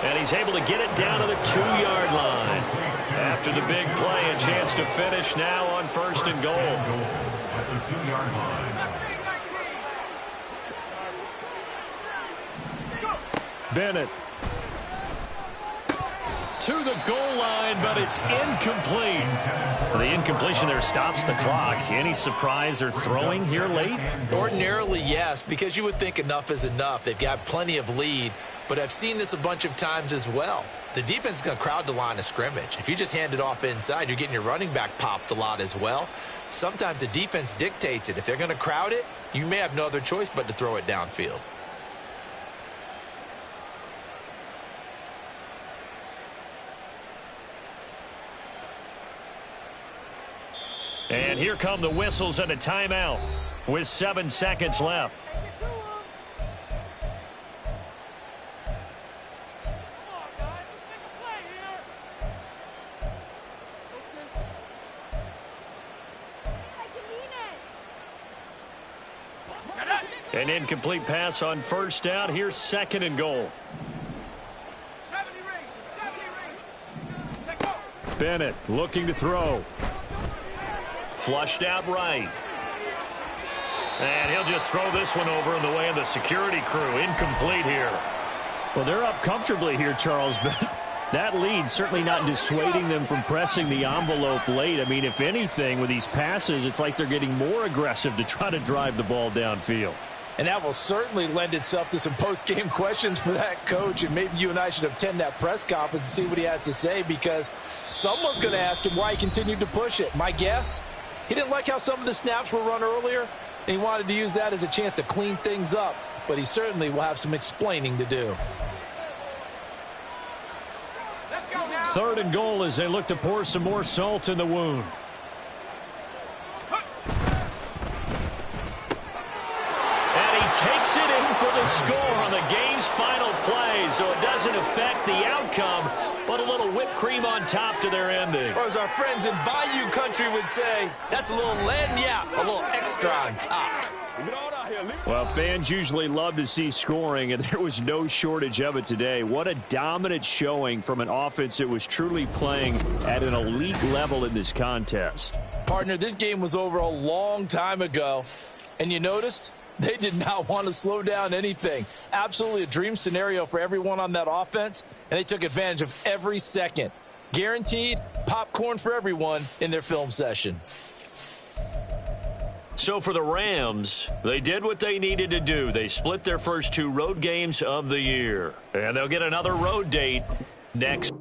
And he's able to get it down to the 2-yard line. After the big play, a chance to finish now on 1st and goal. At the 2-yard line. Bennett. To the goal line, but it's incomplete. The incompletion there stops the clock. Any surprise they're throwing here late? Ordinarily, yes, because you would think enough is enough. They've got plenty of lead, but I've seen this a bunch of times as well. The defense is going to crowd the line of scrimmage. If you just hand it off inside, you're getting your running back popped a lot as well. Sometimes the defense dictates it. If they're going to crowd it, you may have no other choice but to throw it downfield. And here come the whistles and a timeout with 7 seconds left. An incomplete pass on first down. Here's 2nd and goal. Bennett looking to throw. Flushed out right. And he'll just throw this one over in the way of the security crew. Incomplete here. Well, they're up comfortably here, Charles, but that lead certainly not dissuading them from pressing the envelope late. I mean, if anything, with these passes, it's like they're getting more aggressive to try to drive the ball downfield. And that will certainly lend itself to some post-game questions for that coach, and maybe you and I should attend that press conference and see what he has to say, because someone's going to ask him why he continued to push it. My guess, he didn't like how some of the snaps were run earlier, and he wanted to use that as a chance to clean things up, but he certainly will have some explaining to do. Let's go now. 3rd and goal as they look to pour some more salt in the wound. Takes it in for the score on the game's final play, so it doesn't affect the outcome, but a little whipped cream on top to their ending. Or as our friends in Bayou Country would say, that's a little lagniappe, a little extra on top. Well, fans usually love to see scoring, and there was no shortage of it today. What a dominant showing from an offense that was truly playing at an elite level in this contest. Partner, this game was over a long time ago, and you noticed they did not want to slow down anything. Absolutely a dream scenario for everyone on that offense, and they took advantage of every second. Guaranteed popcorn for everyone in their film session. So for the Rams, they did what they needed to do. They split their first 2 road games of the year, and they'll get another road date next.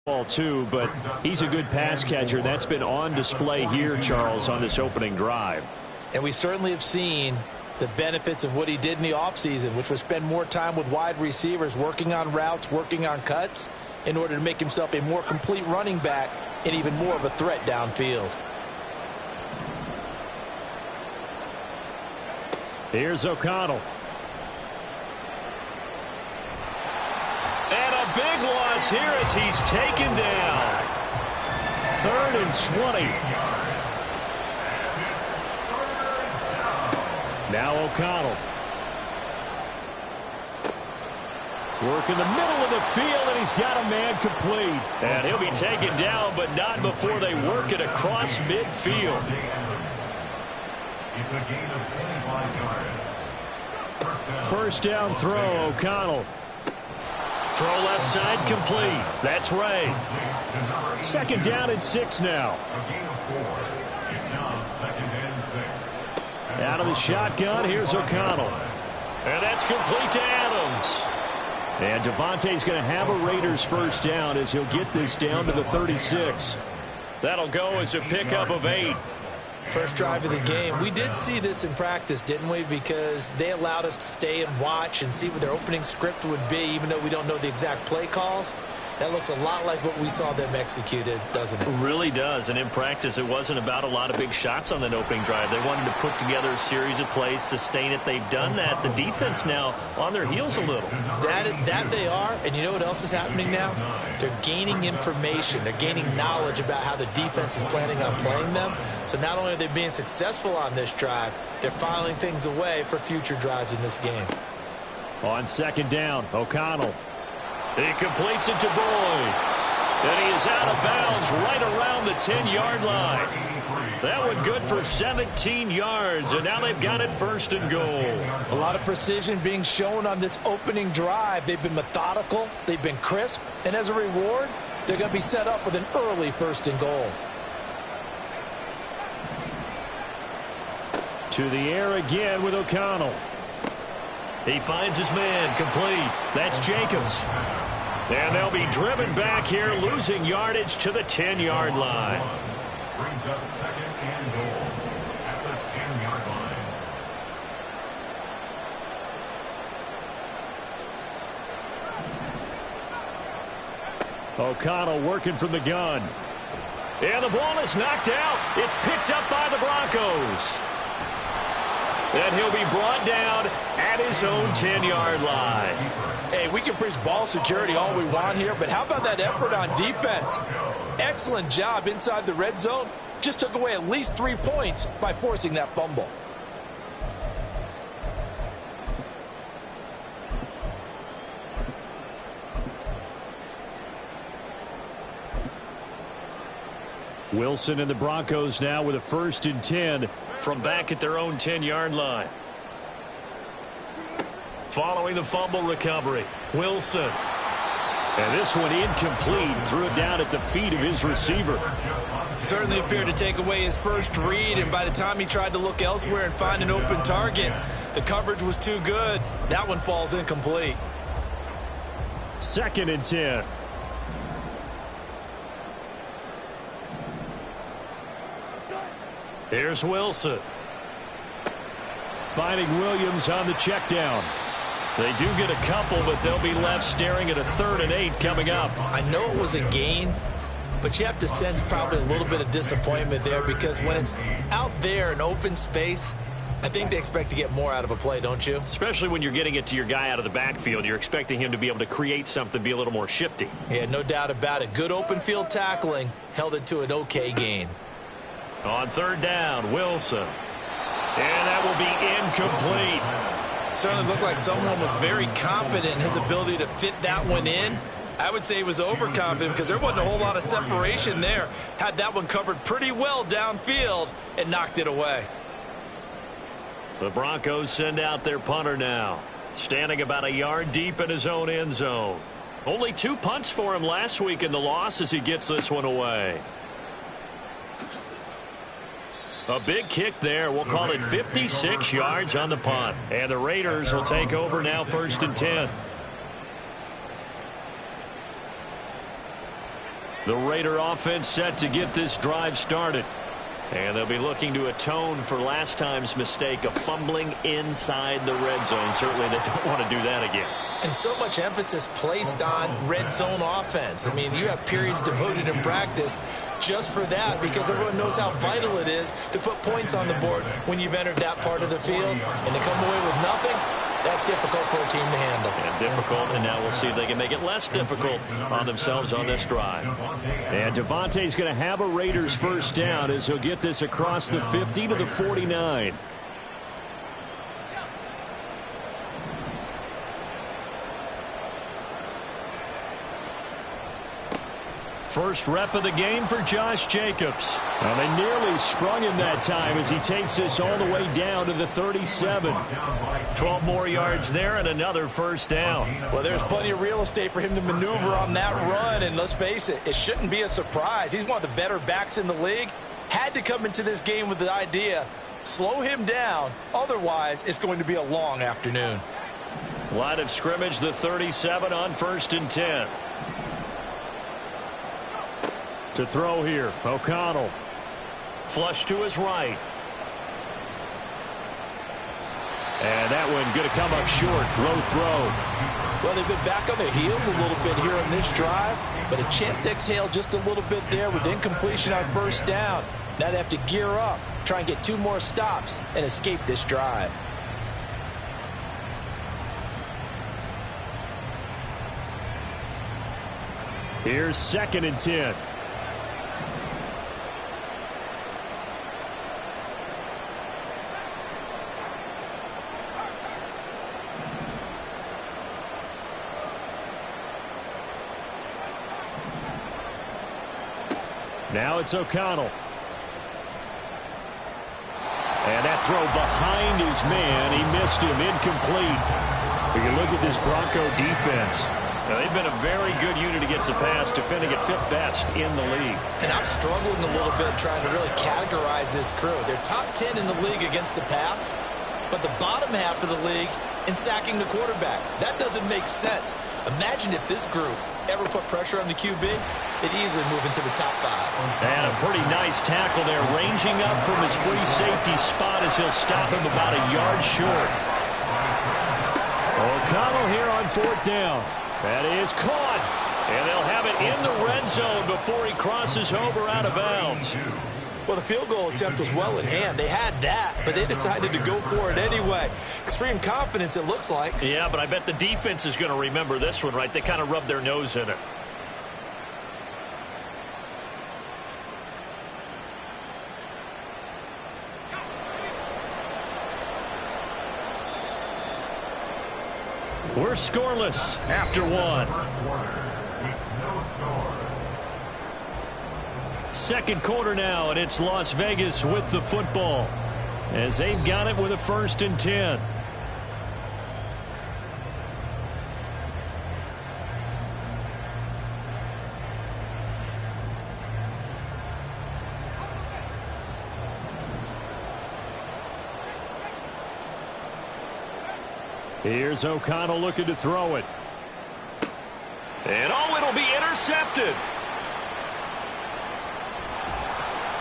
ball too, but he's a good pass catcher. That's been on display here, Charles, on this opening drive. And we certainly have seen the benefits of what he did in the offseason, which was spend more time with wide receivers, working on routes, working on cuts, in order to make himself a more complete running back and even more of a threat downfield. Here's O'Connell. And a big loss here as he's taken down. 3rd and 20. Now O'Connell. Work in the middle of the field, and he's got a man complete. And he'll be taken down, but not before they work it across midfield. It's a gain of 25 yards. First down throw, O'Connell. Throw left side complete. That's Ray. 2nd down and 6 now. A gain of 4. It's now 2nd and 6. Out of the shotgun, here's O'Connell. And that's complete to Adams. And Devontae's going to have a Raiders first down as he'll get this down to the 36. That'll go as a pickup of 8. First drive of the game. We did see this in practice, didn't we? Because they allowed us to stay and watch and see what their opening script would be, even though we don't know the exact play calls. That looks a lot like what we saw them execute, doesn't it? It really does. And in practice, it wasn't about a lot of big shots on that opening drive. They wanted to put together a series of plays, sustain it. They've done that. The defense now on their heels a little. That they are. And you know what else is happening now? They're gaining information. They're gaining knowledge about how the defense is planning on playing them. So not only are they being successful on this drive, they're filing things away for future drives in this game. On 2nd down, O'Connell. He completes it to Boyd. And he is out of bounds right around the 10-yard line. That one good for 17 yards, and now they've got it 1st and goal. A lot of precision being shown on this opening drive. They've been methodical. They've been crisp. And as a reward, they're going to be set up with an early 1st and goal. To the air again with O'Connell. He finds his man complete. That's Jacobs. And they'll be driven back here, losing yardage to the 10-yard line. Brings up 2nd and goal at the 10-yard line. O'Connell working from the gun. And the ball is knocked out. It's picked up by the Broncos. And he'll be brought down at his own 10-yard line. Hey, we can preach ball security all we want here, but how about that effort on defense? Excellent job inside the red zone. Just took away at least 3 points by forcing that fumble. Wilson and the Broncos now with a 1st and 10 from back at their own 10-yard line. Following the fumble recovery, Wilson. And this one incomplete. Threw it down at the feet of his receiver. Certainly appeared to take away his first read, and by the time he tried to look elsewhere and find an open target, the coverage was too good. That one falls incomplete. 2nd and 10. Here's Wilson. Finding Williams on the check down. They do get a couple, but they'll be left staring at a 3rd and 8 coming up. I know it was a gain, but you have to sense probably a little bit of disappointment there, because when it's out there in open space, I think they expect to get more out of a play, don't you? Especially when you're getting it to your guy out of the backfield. You're expecting him to be able to create something, be a little more shifty. Yeah, no doubt about it. Good open field tackling held it to an okay gain. On 3rd down, Wilson. And that will be incomplete. Certainly looked like someone was very confident in his ability to fit that one in. I would say he was overconfident because there wasn't a whole lot of separation there. Had that one covered pretty well downfield and knocked it away. The Broncos send out their punter now, standing about a yard deep in his own end zone. Only 2 punts for him last week in the loss as he gets this one away. A big kick there. We'll call it 56 yards on the punt. And the Raiders will take over now 1st and 10. The Raider offense set to get this drive started. And they'll be looking to atone for last time's mistake of fumbling inside the red zone. Certainly they don't want to do that again. And so much emphasis placed on red zone offense. I mean, you have periods devoted in practice just for that, because everyone knows how vital it is to put points on the board when you've entered that part of the field. And to come away with nothing, that's difficult for a team to handle. And difficult, and now we'll see if they can make it less difficult on themselves on this drive. And Devontae's going to have a Raiders first down as he'll get this across the 50 to the 49. First rep of the game for Josh Jacobs. Well, they nearly sprung him that time as he takes this all the way down to the 37. 12 more yards there and another first down. Well, there's plenty of real estate for him to maneuver on that run, and let's face it, it shouldn't be a surprise. He's one of the better backs in the league. Had to come into this game with the idea, slow him down, otherwise it's going to be a long afternoon. Line of scrimmage, the 37 on 1st and 10. To throw here, O'Connell. Flush to his right. And that one going to come up short. Low throw. Well, they've been back on their heels a little bit here on this drive, but a chance to exhale just a little bit there with incompletion on first down. Now they have to gear up, try and get 2 more stops, and escape this drive. Here's 2nd and 10. Now it's O'Connell. And that throw behind his man. He missed him. Incomplete. We can look at this Bronco defense. Now, they've been a very good unit against the pass, defending at 5th best in the league. And I'm struggling a little bit trying to really categorize this crew. They're top 10 in the league against the pass, but the bottom half of the league in sacking the quarterback. That doesn't make sense. Imagine if this group ever put pressure on the QB, they'd easily move into the top 5. And a pretty nice tackle there, ranging up from his free safety spot as he'll stop him about a yard short. O'Connell here on 4th down. That is caught. And they'll have it in the red zone before he crosses over out of bounds. Well, the field goal attempt was well in hand. They had that, but they decided to go for it anyway. Extreme confidence, it looks like. Yeah, but I bet the defense is going to remember this one, right? They kind of rubbed their nose in it. We're scoreless after 1. Second quarter now, and it's Las Vegas with the football as they've got it with a 1st and 10. Here's O'Connell looking to throw it. And oh, it'll be intercepted.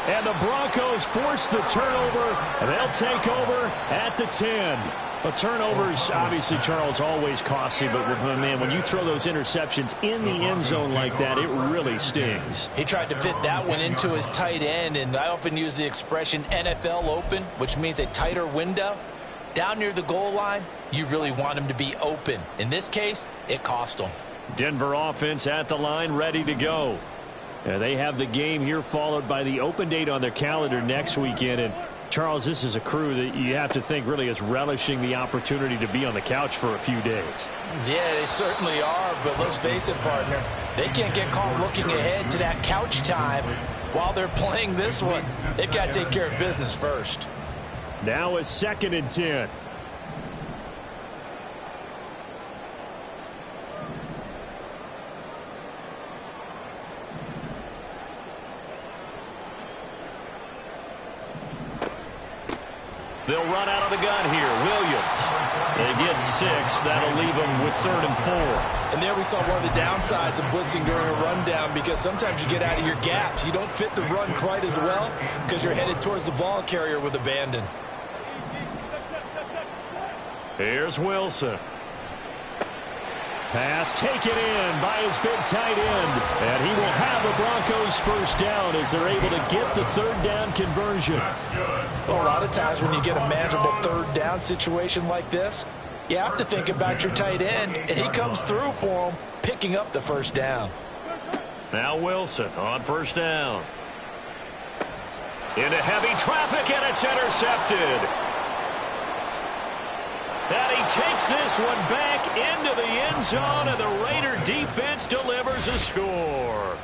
And the Broncos force the turnover, and they'll take over at the 10. But turnovers, obviously, Charles, always costly. But, man, when you throw those interceptions in the end zone like that, it really stings. He tried to fit that one into his tight end, and I often use the expression NFL open, which means a tighter window. Down near the goal line, you really want him to be open. In this case, it cost him. Denver offense at the line, ready to go. They have the game here followed by the open date on their calendar next weekend. And, Charles, this is a crew that you have to think really is relishing the opportunity to be on the couch for a few days. Yeah, they certainly are, but let's face it, partner. They can't get caught looking ahead to that couch time while they're playing this one. They've got to take care of business first. Now it's 2nd and 10. They'll run out of the gun here. Williams. They get 6. That'll leave them with 3rd and 4. And there we saw one of the downsides of blitzing during a rundown, because sometimes you get out of your gaps. You don't fit the run quite as well because you're headed towards the ball carrier with abandon. Here's Wilson. Pass taken in by his big tight end. And he will have the Broncos first down as they're able to get the third down conversion. Well, a lot of times when you get a manageable third down situation like this, you have to think about your tight end, and he comes through for him, picking up the first down. Now Wilson on first down. Into heavy traffic, and it's intercepted. And he takes this one back into the end zone, and the Raider defense delivers a score.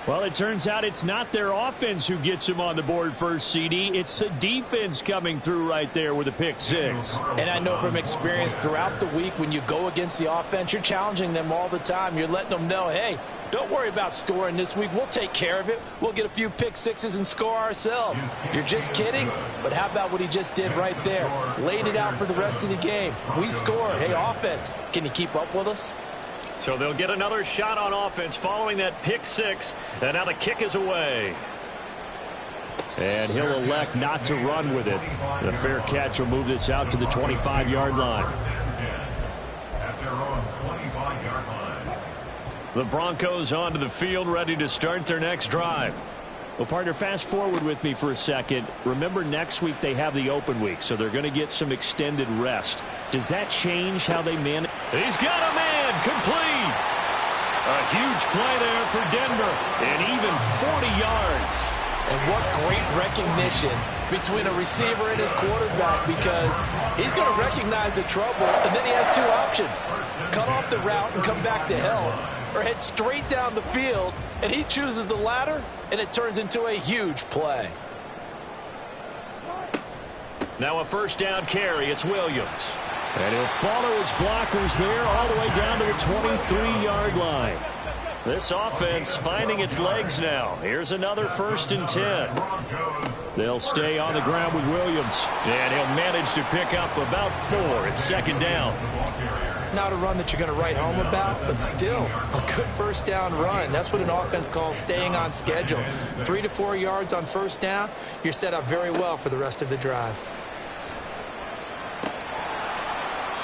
Well, it turns out it's not their offense who gets him on the board first, CD. It's the defense coming through right there with a pick six. And I know from experience throughout the week, when you go against the offense, you're challenging them all the time. You're letting them know, hey, don't worry about scoring this week. We'll take care of it. We'll get a few pick sixes and score ourselves. You're just kidding? But how about what he just did right there? Laid it out for the rest of the game. We scored. Hey, offense, can you keep up with us? So they'll get another shot on offense following that pick six. And now the kick is away. And he'll elect not to run with it. The fair catch will move this out to the 25-yard line. At their own 25-yard line. The Broncos onto the field, ready to start their next drive. Well, partner, fast forward with me for a second. Remember, next week they have the open week, so they're going to get some extended rest. Does that change how they manage? He's got a man complete. A huge play there for Denver, and even 40 yards. And what great recognition between a receiver and his quarterback, because he's going to recognize the trouble, and then he has two options. Cut off the route and come back to help, or head straight down the field, and he chooses the latter, and it turns into a huge play. Now a first down carry. It's Williams. And he'll follow his blockers there all the way down to the 23-yard line. This offense finding its legs now. Here's another 1st and 10. They'll stay on the ground with Williams. And he'll manage to pick up about 4. It's 2nd down. Not a run that you're going to write home about, but still a good first down run. That's what an offense calls staying on schedule. 3 to 4 yards on first down, you're set up very well for the rest of the drive.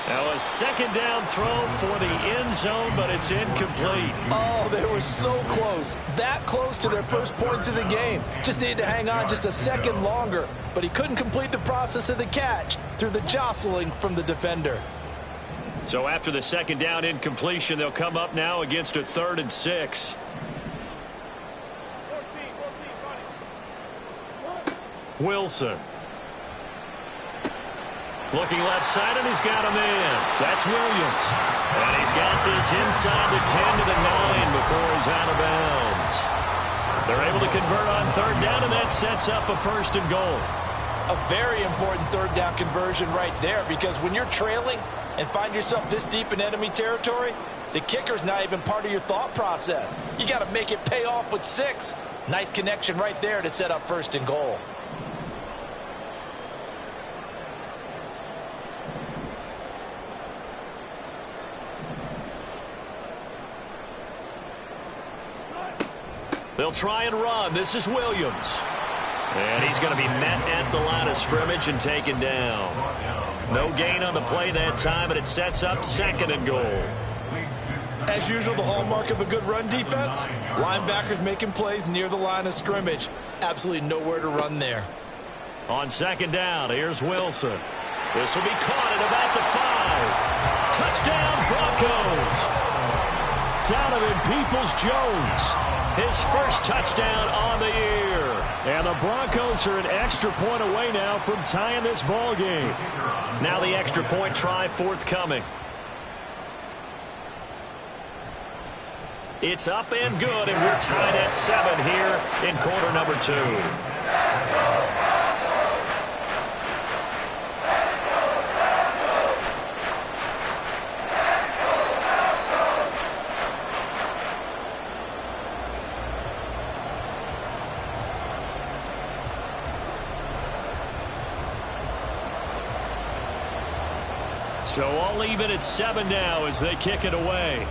Now a 2nd down throw for the end zone, but it's incomplete. Oh, they were so close. That close to their first points of the game. Just needed to hang on just a second longer, but he couldn't complete the process of the catch through the jostling from the defender. So after the 2nd down incompletion, they'll come up now against a 3rd and 6. Wilson. Looking left side, and he's got a man. That's Williams. And he's got this inside the 10 to the 9 before he's out of bounds. They're able to convert on 3rd down, and that sets up a 1st and goal. A very important 3rd down conversion right there, because when you're trailing and find yourself this deep in enemy territory, the kicker's not even part of your thought process. You got to make it pay off with 6. Nice connection right there to set up 1st and goal. They'll try and run. This is Williams. And he's going to be met at the line of scrimmage and taken down. No gain on the play that time, and it sets up 2nd and goal. As usual, the hallmark of a good run defense, linebackers making plays near the line of scrimmage. Absolutely nowhere to run there. On 2nd down, here's Wilson. This will be caught at about the 5. Touchdown, Broncos. Donovan Peoples-Jones. His first touchdown on the year. And the Broncos are an extra point away now from tying this ball game. Now the extra point try forthcoming. It's up and good, and we're tied at 7 here in quarter number 2. So all even at 7 now as they kick it away.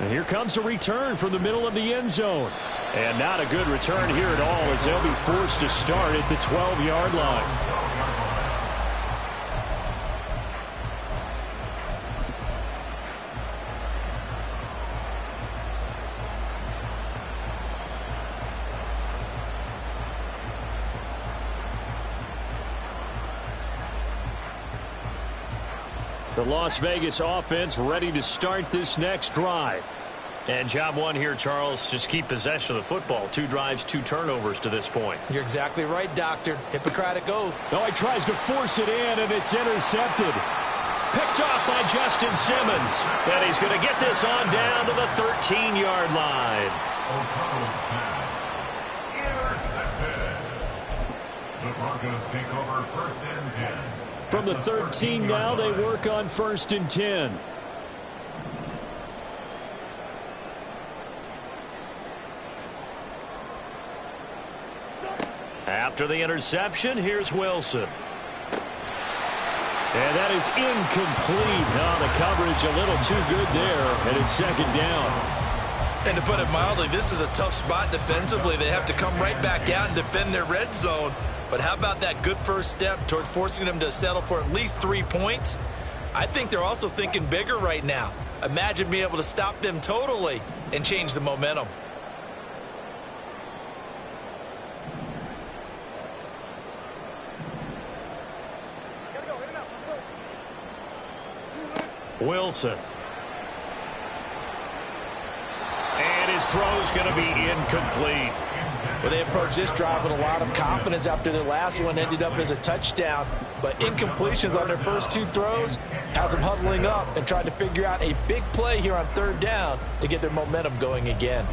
And here comes a return from the middle of the end zone. And not a good return here at all as they'll be forced to start at the 12-yard line. The Las Vegas offense ready to start this next drive. And job one here, Charles, just keep possession of the football. 2 drives, 2 turnovers to this point. You're exactly right, Doctor. Hippocratic oath. Oh, he tries to force it in, and it's intercepted. Picked off by Justin Simmons. And he's going to get this on down to the 13-yard line. O'Connell's pass. Intercepted. The Broncos take over 1st and 10. From the 13 now, they work on 1st and 10. After the interception, here's Wilson. And that is incomplete. Oh, the coverage a little too good there, and it's 2nd down. And to put it mildly, this is a tough spot defensively. They have to come right back out and defend their red zone. But how about that good first step towards forcing them to settle for at least 3 points? I think they're also thinking bigger right now. Imagine being able to stop them totally and change the momentum. Wilson. And his throw's going to be incomplete. Well, they approached this drive with a lot of confidence after their last one ended up as a touchdown. But incompletions on their first 2 throws has them huddling up and trying to figure out a big play here on 3rd down to get their momentum going again.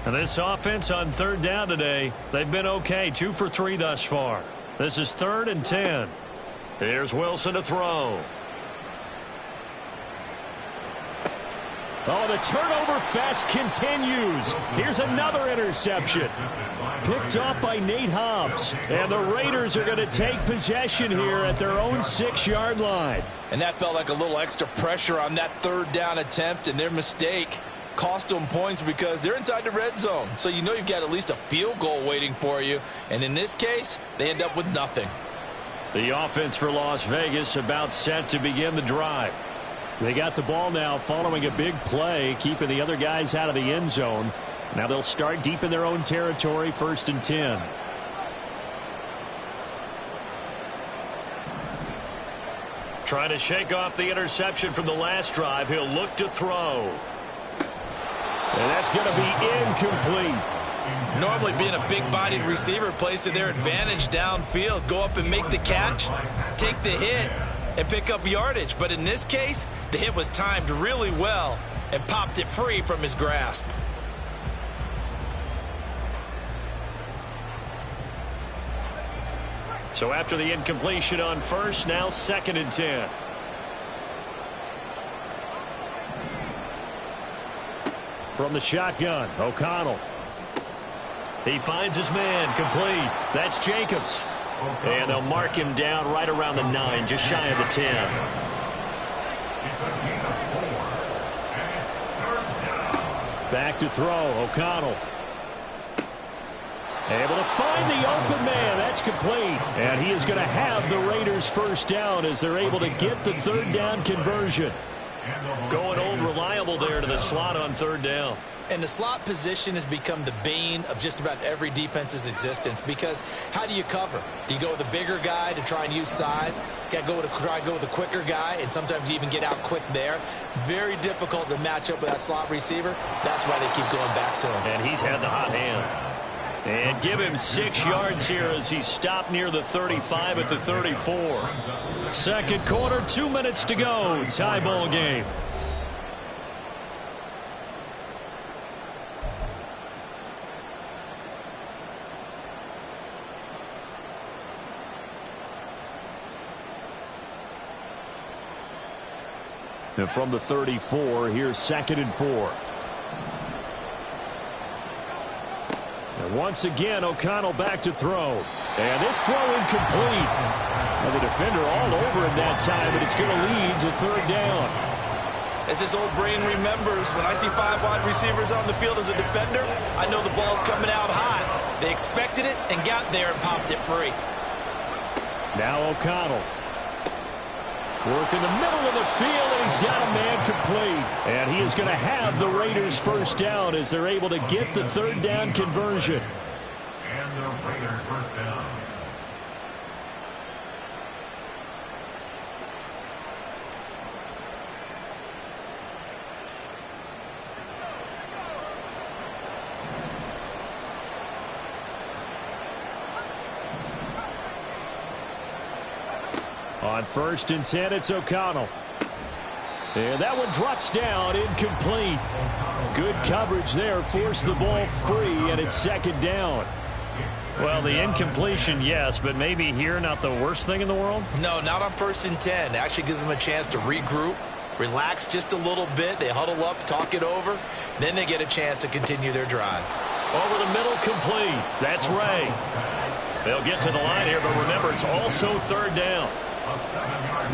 And this offense on 3rd down today, they've been okay. 2 for 3 thus far. This is 3rd and 10. Here's Wilson to throw. Oh, the turnover fest continues. Here's another interception. Picked off by Nate Hobbs. And the Raiders are going to take possession here at their own 6-yard line. And that felt like a little extra pressure on that 3rd down attempt, and their mistake cost them points because they're inside the red zone. So you know you've got at least a field goal waiting for you. And in this case, they end up with nothing. The offense for Las Vegas about set to begin the drive. They got the ball now following a big play, keeping the other guys out of the end zone. Now they'll start deep in their own territory, 1st and 10. Trying to shake off the interception from the last drive. He'll look to throw. And that's going to be incomplete. Normally being a big-bodied receiver plays to their advantage downfield. Go up and make the catch, take the hit, and pick up yardage. But in this case, the hit was timed really well and popped it free from his grasp. So after the incompletion on 1st, now 2nd and 10. From the shotgun, O'Connell. He finds his man, complete. That's Jacobs. And they'll mark him down right around the 9, just shy of the 10. It's a gain of 4, and it's 3rd down. Back to throw, O'Connell. Able to find the open man. That's complete. And he is going to have the Raiders 1st down as they're able to get the 3rd down conversion. Going old reliable there to the slot on 3rd down. And the slot position has become the bane of just about every defense's existence because how do you cover? Do you go with a bigger guy to try and use size? You got to try and go with a quicker guy, and sometimes you even get out quick there. Very difficult to match up with that slot receiver. That's why they keep going back to him. And he's had the hot hand. And give him 6 yards here as he stopped near the 35 at the 34. Second quarter, 2 minutes to go. Tie ball game. And from the 34, here's 2nd and 4. And once again, O'Connell back to throw. And this throw incomplete. And the defender all over him that time, but it's going to lead to 3rd down. As his old brain remembers, when I see 5 wide receivers on the field as a defender, I know the ball's coming out high. They expected it and got there and popped it free. Now O'Connell. Work in the middle of the field, and he's got a man complete. And he is going to have the Raiders first down as they're able to get the 3rd down conversion. And the Raiders first down. On 1st and 10, it's O'Connell. And that one drops down, incomplete. Good coverage there, forced the ball free, and it's 2nd down. Well, the incompletion, yes, but maybe here not the worst thing in the world? No, not on 1st and 10. It actually gives them a chance to regroup, relax just a little bit. They huddle up, talk it over. Then they get a chance to continue their drive. Over the middle, complete. That's Ray. They'll get to the line here, but remember, it's also 3rd down.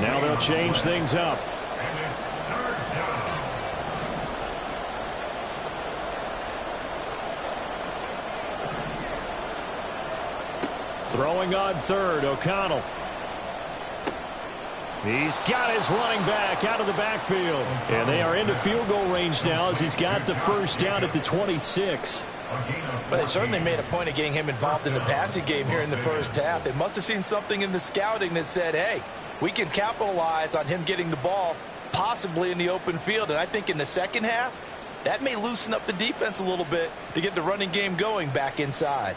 Now they'll change things up. And it's 3rd down. Throwing on 3rd, O'Connell. He's got his running back out of the backfield. And they are into field goal range now as he's got the first down at the 26. But they certainly made a point of getting him involved in the passing game here in the first half. They must have seen something in the scouting that said, hey, we can capitalize on him getting the ball possibly in the open field. And I think in the second half, that may loosen up the defense a little bit to get the running game going back inside.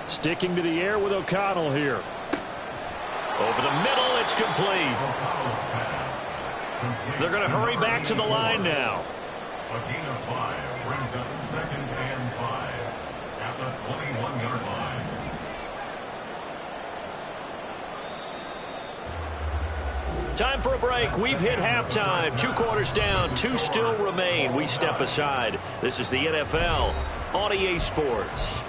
Sticking to the air with O'Connell here. Over the middle, it's complete. They're going to hurry back to the line now. A gain of 5 brings up 2nd and 5 at the 21-yard line. Time for a break. We've hit halftime. 2 quarters down, 2 still remain. We step aside. This is the NFL on EA Sports.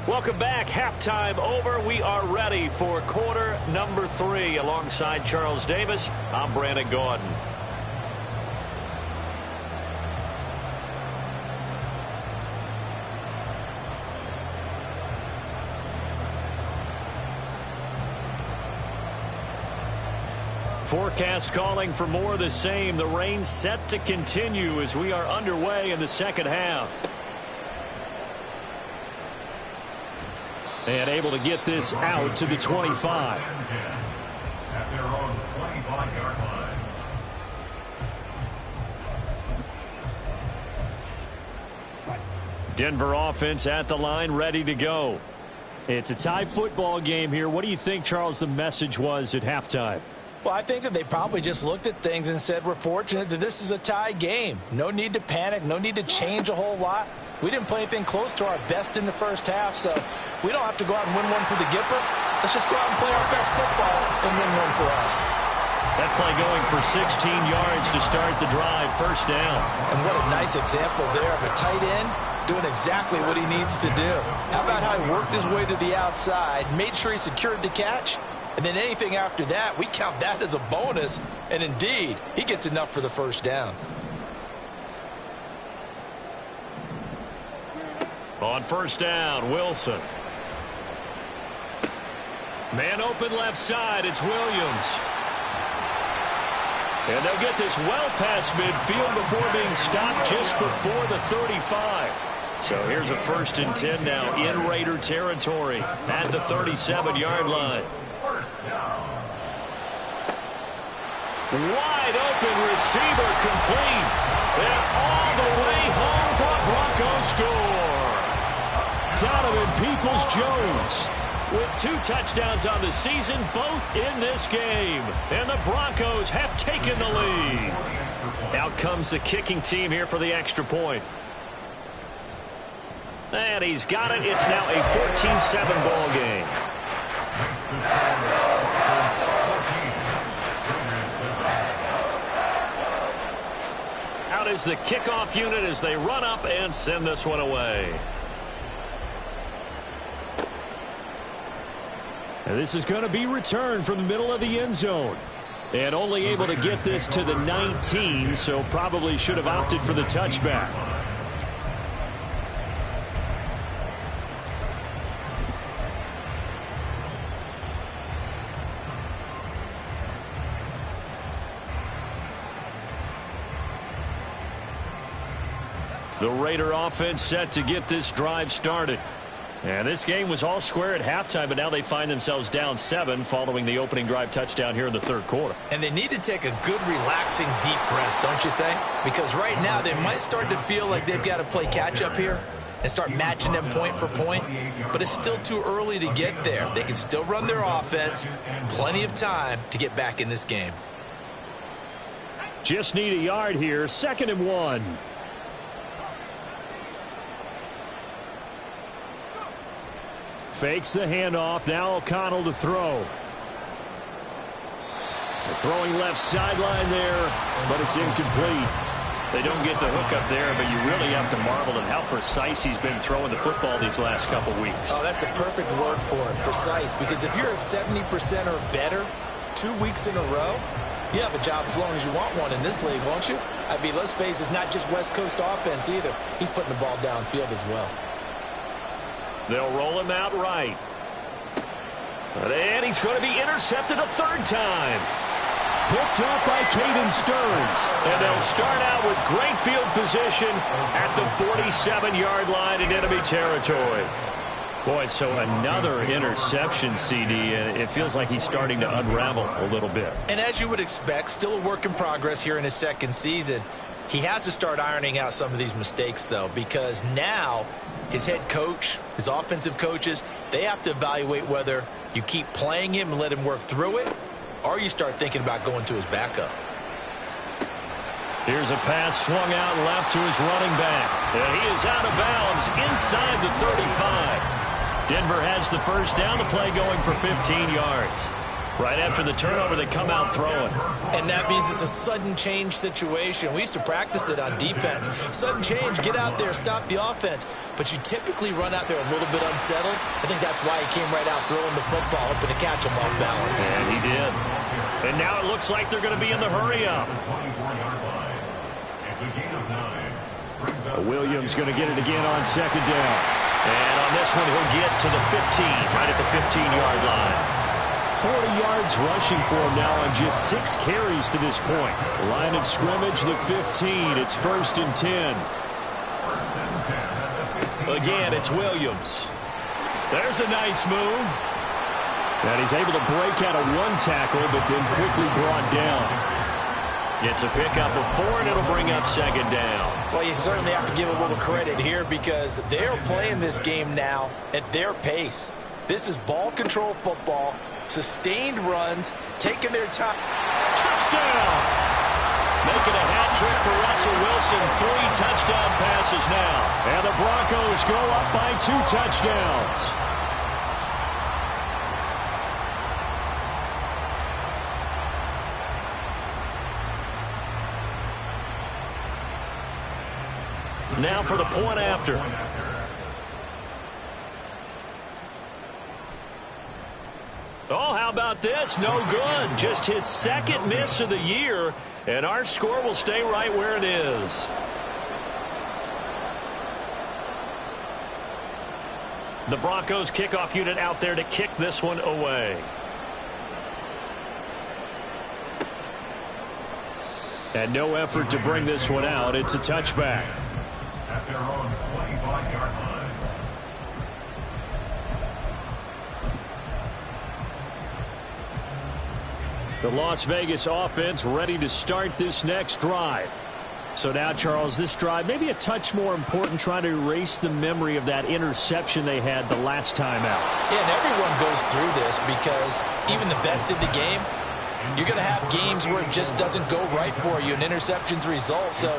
Welcome back. Halftime over. We are ready for quarter number 3. Alongside Charles Davis, I'm Brandon Gordon. Forecast calling for more of the same. The rain set to continue as we are underway in the second half. And able to get this out to the 25. At their own 25-yard line. Denver offense at the line, ready to go. It's a tie football game here. What do you think, Charles, the message was at halftime? Well, I think that they probably just looked at things and said, we're fortunate that this is a tie game. No need to panic. No need to change a whole lot. We didn't play anything close to our best in the first half, so we don't have to go out and win one for the Gipper. Let's just go out and play our best football and win one for us. That play going for 16 yards to start the drive, first down. And what a nice example there of a tight end doing exactly what he needs to do. How about how he worked his way to the outside, made sure he secured the catch, and then anything after that, we count that as a bonus. And indeed, he gets enough for the first down. On first down, Wilson. Man open left side, it's Williams. And they'll get this well past midfield before being stopped just before the 35. So here's a 1st and 10 now in Raider territory at the 37-yard line. Wide open receiver complete. And all the way home for a Broncos score. Donovan Peoples-Jones with 2 touchdowns on the season, both in this game. And the Broncos have taken the lead. Out comes the kicking team here for the extra point. And he's got it. It's now a 14-7 ball game. Out is the kickoff unit as they run up and send this one away. And this is going to be returned from the middle of the end zone. And only able to get this to the 19, so probably should have opted for the touchback. The Raider offense set to get this drive started. And this game was all square at halftime, but now they find themselves down 7 following the opening drive touchdown here in the 3rd quarter. And they need to take a good, relaxing, deep breath, don't you think? Because right now they might start to feel like they've got to play catch-up here and start matching them point for point. But it's still too early to get there. They can still run their offense. Plenty of time to get back in this game. Just need a yard here. 2nd and 1. Fakes the handoff. Now O'Connell to throw. The throwing left sideline there, but it's incomplete. They don't get the hook up there, but you really have to marvel at how precise he's been throwing the football these last couple weeks. Oh, that's the perfect word for it, precise. Because if you're at 70% or better 2 weeks in a row, you have a job as long as you want one in this league, won't you? I mean, let's face it, it's not just West Coast offense either. He's putting the ball downfield as well. They'll roll him out right. And he's going to be intercepted a 3rd time. Picked up by Caden Stearns. And they'll start out with great field position at the 47-yard line in enemy territory. Boy, so another interception, CD, and it feels like he's starting to unravel a little bit. And as you would expect, still a work in progress here in his 2nd season. He has to start ironing out some of these mistakes, though, because now his head coach, his offensive coaches, they have to evaluate whether you keep playing him and let him work through it, or you start thinking about going to his backup. Here's a pass swung out left to his running back. And he is out of bounds inside the 35. Denver has the 1st down, the play going for 15 yards. Right after the turnover, they come out throwing. And that means it's a sudden change situation. We used to practice it on defense. Sudden change, get out there, stop the offense. But you typically run out there a little bit unsettled. I think that's why he came right out throwing the football, hoping to catch him off balance. And he did. And now it looks like they're going to be in the hurry-up. Williams going to get it again on 2nd down. And on this one, he'll get to the 15, right at the 15-yard line. 40 yards rushing for him now on just 6 carries to this point. Line of scrimmage, the 15. It's 1st and 10. Again, it's Williams. There's a nice move. And he's able to break out of 1 tackle, but then quickly brought down. Gets a pickup of 4, and it'll bring up 2nd down. Well, you certainly have to give a little credit here because they're playing this game now at their pace. This is ball control football. Sustained runs, taking their time. Touchdown! Making a hat trick for Russell Wilson. 3 touchdown passes now. And the Broncos go up by 2 touchdowns. Now for the point after. Oh, how about this? No good. Just his 2nd miss of the year, and our score will stay right where it is. The Broncos kickoff unit out there to kick this one away. And no effort to bring this one out. It's a touchback. At their own 25-yard The Las Vegas offense ready to start this next drive. So now, Charles, this drive maybe a touch more important, trying to erase the memory of that interception they had the last time out. Yeah, and everyone goes through this because even the best in the game, you're going to have games where it just doesn't go right for you and interceptions result. So,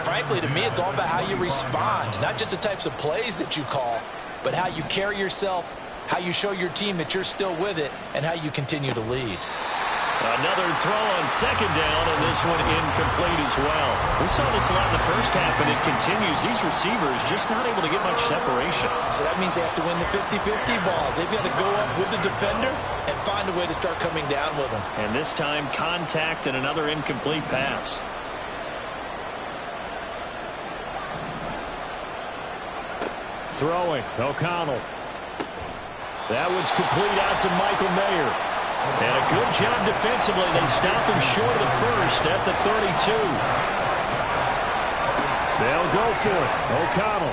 frankly, to me, it's all about how you respond, not just the types of plays that you call, but how you carry yourself, how you show your team that you're still with it, and how you continue to lead. Another throw on second down, and this one incomplete as well. We saw this a lot in the first half, and it continues. These receivers just not able to get much separation. So that means they have to win the 50-50 balls. They've got to go up with the defender and find a way to start coming down with them. And this time, contact and another incomplete pass. Throwing, O'Connell. That one's complete out to Michael Mayer. And a good job defensively. They stop him short of the first at the 32. They'll go for it. O'Connell.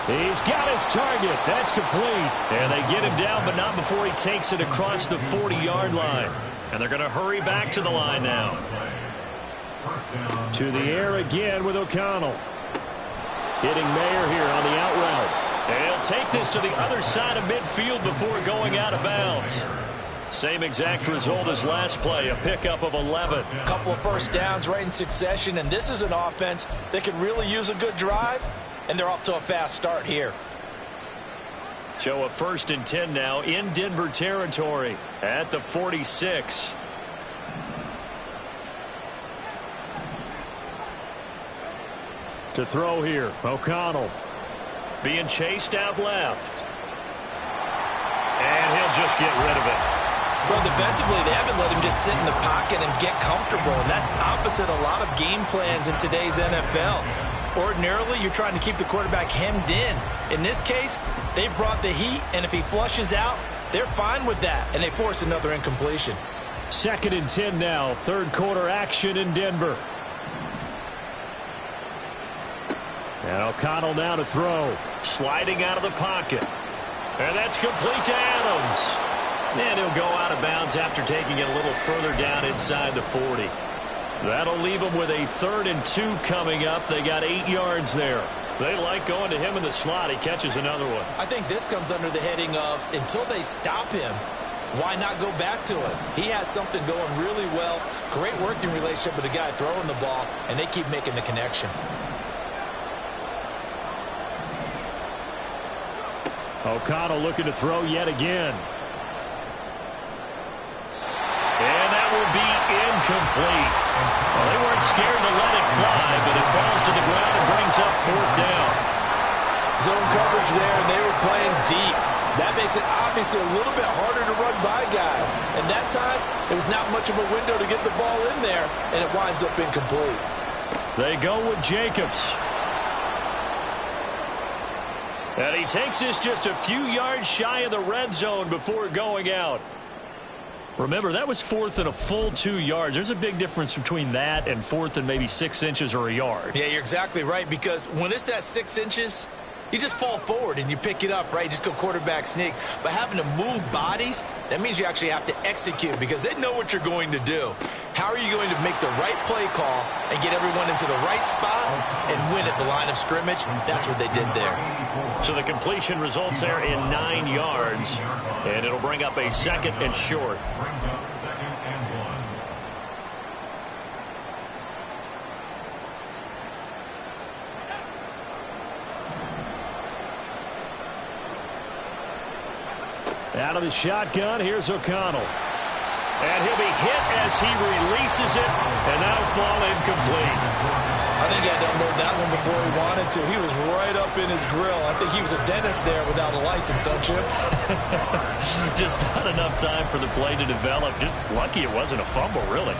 He's got his target. That's complete. And they get him down, but not before he takes it across the 40-yard line. And they're going to hurry back to the line now. To the air again with O'Connell. Hitting Mayer here on the out route. And he'll take this to the other side of midfield before going out of bounds. Same exact result as last play, a pickup of 11. A couple of first downs right in succession, and this is an offense that could really use a good drive, and they're off to a fast start here. So a 1st and 10 now in Denver territory at the 46. To throw here, O'Connell. Being chased out left. And he'll just get rid of it. Well, defensively, they haven't let him just sit in the pocket and get comfortable, and that's opposite a lot of game plans in today's NFL. Ordinarily, you're trying to keep the quarterback hemmed in. In this case, they brought the heat, and if he flushes out, they're fine with that, and they force another incompletion. 2nd and 10 now, third quarter action in Denver. And O'Connell now to throw. Sliding out of the pocket. And that's complete to Adams. And he'll go out of bounds after taking it a little further down inside the 40. That'll leave them with a 3rd and 2 coming up. They got 8 yards there. They like going to him in the slot. He catches another one. I think this comes under the heading of until they stop him, why not go back to him? He has something going really well. Great working relationship with the guy throwing the ball, and they keep making the connection. O'Connell looking to throw yet again. And that will be incomplete. Well, they weren't scared to let it fly, but it falls to the ground and brings up 4th down. Zone coverage there, and they were playing deep. That makes it obviously a little bit harder to run by guys. And that time, there was not much of a window to get the ball in there, and it winds up incomplete. They go with Jacobs. And he takes this just a few yards shy of the red zone before going out. Remember, that was 4th and a full 2 yards. There's a big difference between that and 4th and maybe 6 inches or a yard. Yeah, you're exactly right, because when it's at 6 inches, you just fall forward and you pick it up, right? You just go quarterback sneak. But having to move bodies, that means you actually have to execute because they know what you're going to do. How are you going to make the right play call and get everyone into the right spot and win at the line of scrimmage? That's what they did there. So the completion results there in 9 yards, and it'll bring up a 2nd and short. Brings up 2nd and 1. Out of the shotgun, here's O'Connell. And he'll be hit as he releases it, and that'll fall incomplete. I think he had to unload that one before he wanted to. He was right up in his grill. I think he was a dentist there without a license, don't you? Just not enough time for the play to develop. Just lucky it wasn't a fumble, really.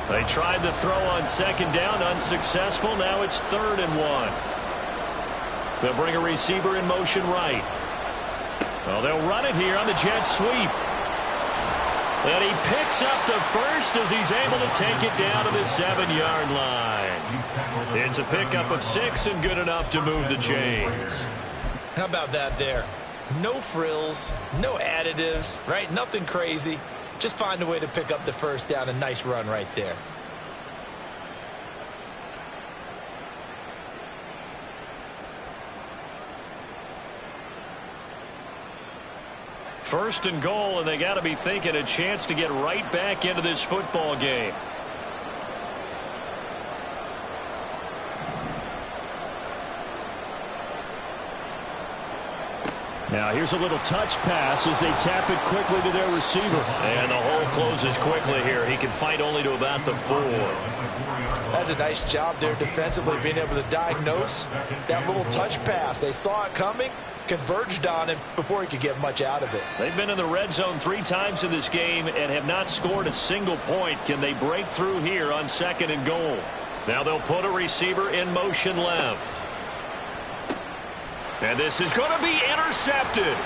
They tried the throw on 2nd down, unsuccessful. Now it's 3rd and 1. They'll bring a receiver in motion right. Well, they'll run it here on the jet sweep. And he picks up the first as he's able to take it down to the 7-yard line. It's a pickup of 6 and good enough to move the chains. How about that there? No frills, no additives, right? Nothing crazy. Just find a way to pick up the first down. A nice run right there. First and goal, and they got to be thinking a chance to get right back into this football game. Now here's a little touch pass as they tap it quickly to their receiver. And the hole closes quickly here. He can fight only to about the 4. That's a nice job there defensively, being able to diagnose that little touch pass. They saw it coming, converged on him before he could get much out of it. They've been in the red zone 3 times in this game and have not scored a single point. Can they break through here on 2nd and goal? Now they'll put a receiver in motion left. And this is going to be intercepted.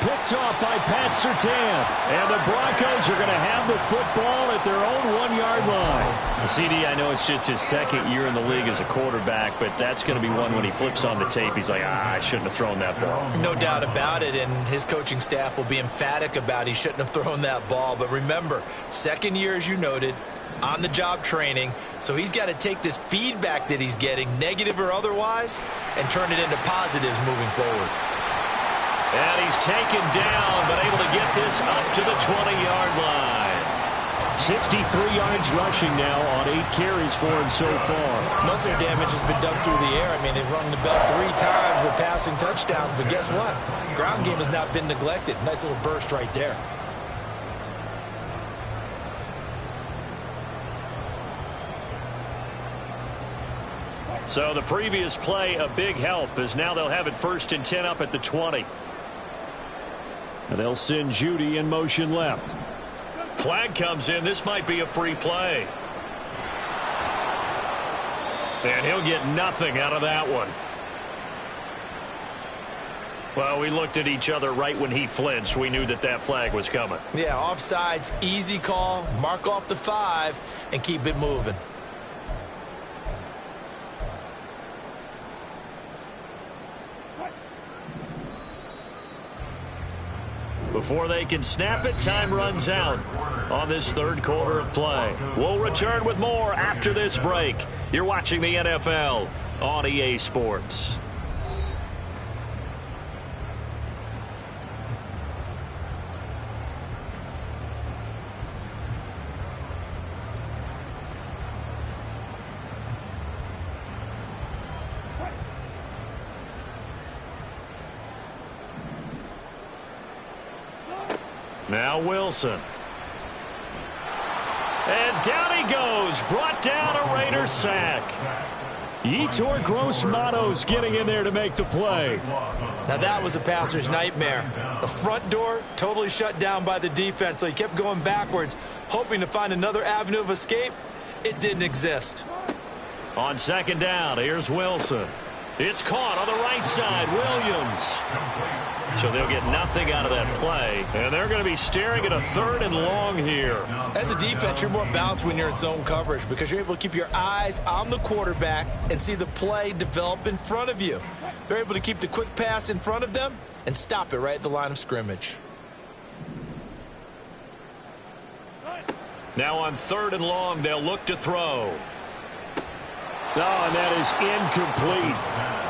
Picked off by Pat Surtain. And the Broncos are going to have the football at their own 1-yard line. CD, I know it's just his 2nd year in the league as a quarterback, but that's going to be one when he flips on the tape. He's like, I shouldn't have thrown that ball. No doubt about it, and his coaching staff will be emphatic about he shouldn't have thrown that ball. But remember, 2nd year, as you noted, on-the-job training, so he's got to take this feedback that he's getting, negative or otherwise, and turn it into positives moving forward. And he's taken down, but able to get this up to the 20-yard line. 63 yards rushing now on 8 carries for him so far. Most of their damage has been done through the air. I mean, they've rung the bell 3 times with passing touchdowns, but guess what? Ground game has not been neglected. Nice little burst right there. So the previous play, a big help, as now they'll have it 1st and 10 up at the 20. And they'll send Judy in motion left. Flag comes in. This might be a free play. And he'll get nothing out of that one. Well, we looked at each other right when he flinched. We knew that that flag was coming. Yeah, offsides, easy call. Mark off the 5 and keep it moving. Before they can snap it, time runs out on this 3rd quarter of play. We'll return with more after this break. You're watching the NFL on EA Sports. Now Wilson. And down he goes. Brought down a Raider sack. Yetur Gross-Matos getting in there to make the play. Now that was a passer's nightmare. The front door totally shut down by the defense, so he kept going backwards, hoping to find another avenue of escape. It didn't exist. On 2nd down, here's Wilson. It's caught on the right side. Williams. So they'll get nothing out of that play. And they're going to be staring at a 3rd and long here. As a defense, you're more balanced when you're in zone coverage because you're able to keep your eyes on the quarterback and see the play develop in front of you. They're able to keep the quick pass in front of them and stop it right at the line of scrimmage. Now on 3rd and long, they'll look to throw. Oh, and that is incomplete.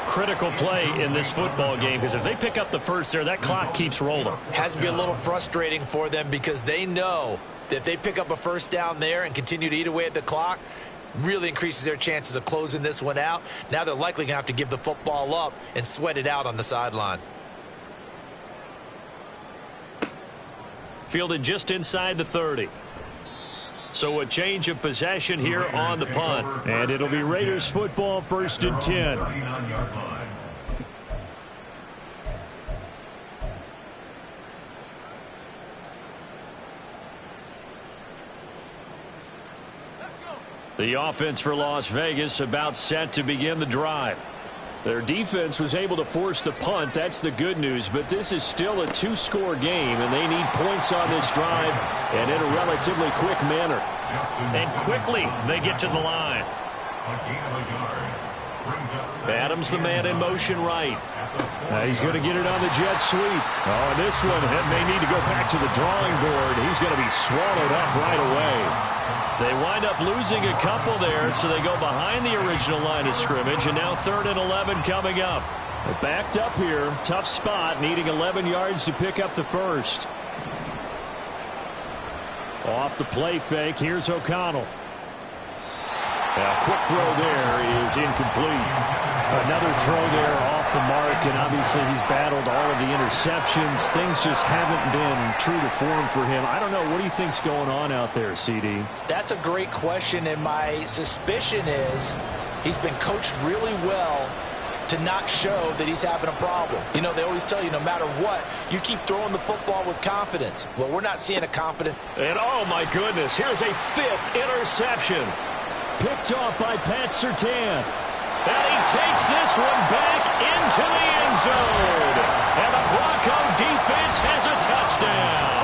Critical play in this football game because if they pick up the first there, that clock keeps rolling. Has to be a little frustrating for them because they know that if they pick up a first down there and continue to eat away at the clock, really increases their chances of closing this one out. Now they're likely going to have to give the football up and sweat it out on the sideline. Fielded just inside the 30. So a change of possession here on the punt. And it'll be Raiders football 1st and 10. The offense for Las Vegas about set to begin the drive. Their defense was able to force the punt. That's the good news. But this is still a two-score game, and they need points on this drive and in a relatively quick manner. And quickly they get to the line. Adams, the man in motion right. He's going to get it on the jet sweep. Oh, and this one may need to go back to the drawing board. He's going to be swallowed up right away. They wind up losing a couple there, so they go behind the original line of scrimmage, and now 3rd and 11 coming up. They're backed up here. Tough spot, needing 11 yards to pick up the first. Off the play fake, here's O'Connell. A quick throw there is incomplete. Another throw there off the mark, and obviously he's battled all of the interceptions. Things just haven't been true to form for him. I don't know. What do you think's going on out there, CD? That's a great question, and my suspicion is he's been coached really well to not show that he's having a problem. You know, they always tell you no matter what, you keep throwing the football with confidence. Well, we're not seeing a confident. And oh my goodness, here's a 5th interception. Picked off by Pat Surtain. And he takes this one back into the end zone. And the Bronco defense has a touchdown.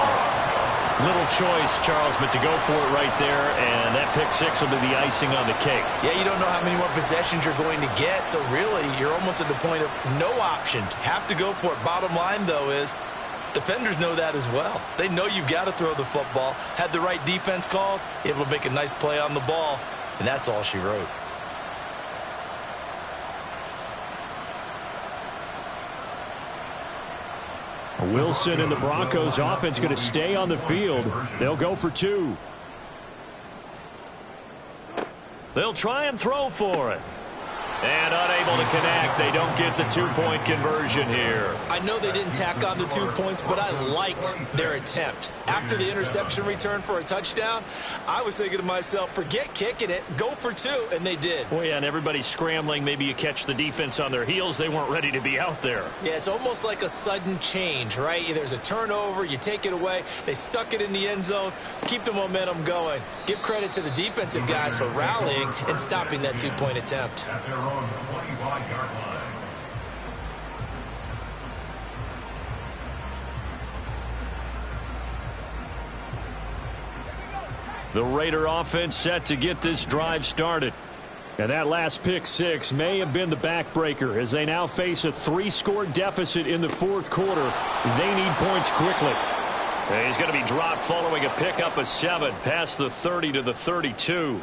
Little choice, Charles, but to go for it right there, and that pick six will be the icing on the cake. Yeah, you don't know how many more possessions you're going to get, so really you're almost at the point of no option. Have to go for it. Bottom line, though, is defenders know that as well. They know you've got to throw the football. Had the right defense called, able to make a nice play on the ball, and that's all she wrote. Wilson and the Broncos offense going to stay on the field. They'll go for 2. They'll try and throw for it. And unable to connect. They don't get the 2-point conversion here. I know they didn't tack on the 2 points, but I liked their attempt. After the interception return for a touchdown, I was thinking to myself, forget kicking it, go for 2, and they did. Well, yeah, and everybody's scrambling. Maybe you catch the defense on their heels. They weren't ready to be out there. Yeah, it's almost like a sudden change, right? There's a turnover, you take it away, they stuck it in the end zone, keep the momentum going. Give credit to the defensive guys for rallying and stopping that 2-point attempt. At their own 25-yard line. The Raider offense set to get this drive started. And that last pick six may have been the backbreaker as they now face a 3-score deficit in the 4th quarter. They need points quickly. And he's going to be dropped following a pickup of 7 past the 30 to the 32.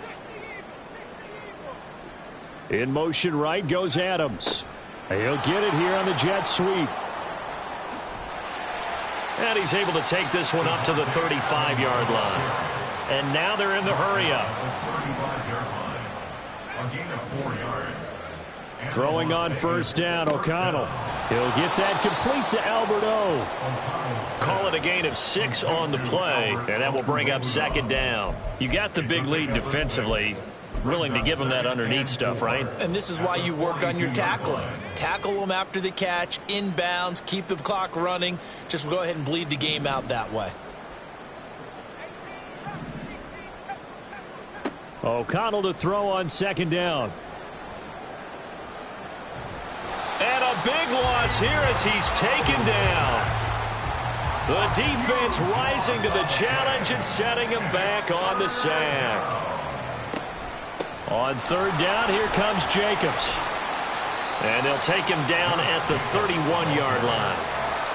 In motion right goes Adams. He'll get it here on the jet sweep. And he's able to take this one up to the 35-yard line. And now they're in the hurry-up. Throwing on first down, O'Connell. He'll get that complete to Alberto. Call it a gain of 6 on the play, and that will bring up 2nd down. You got the big lead defensively. Willing to give them that underneath stuff, right? And this is why you work on your tackling. Tackle them after the catch, inbounds, keep the clock running. Just go ahead and bleed the game out that way. O'Connell to throw on 2nd down. And a big loss here as he's taken down. The defense rising to the challenge and setting him back on the sack. On 3rd down, here comes Jacobs. And they'll take him down at the 31-yard line.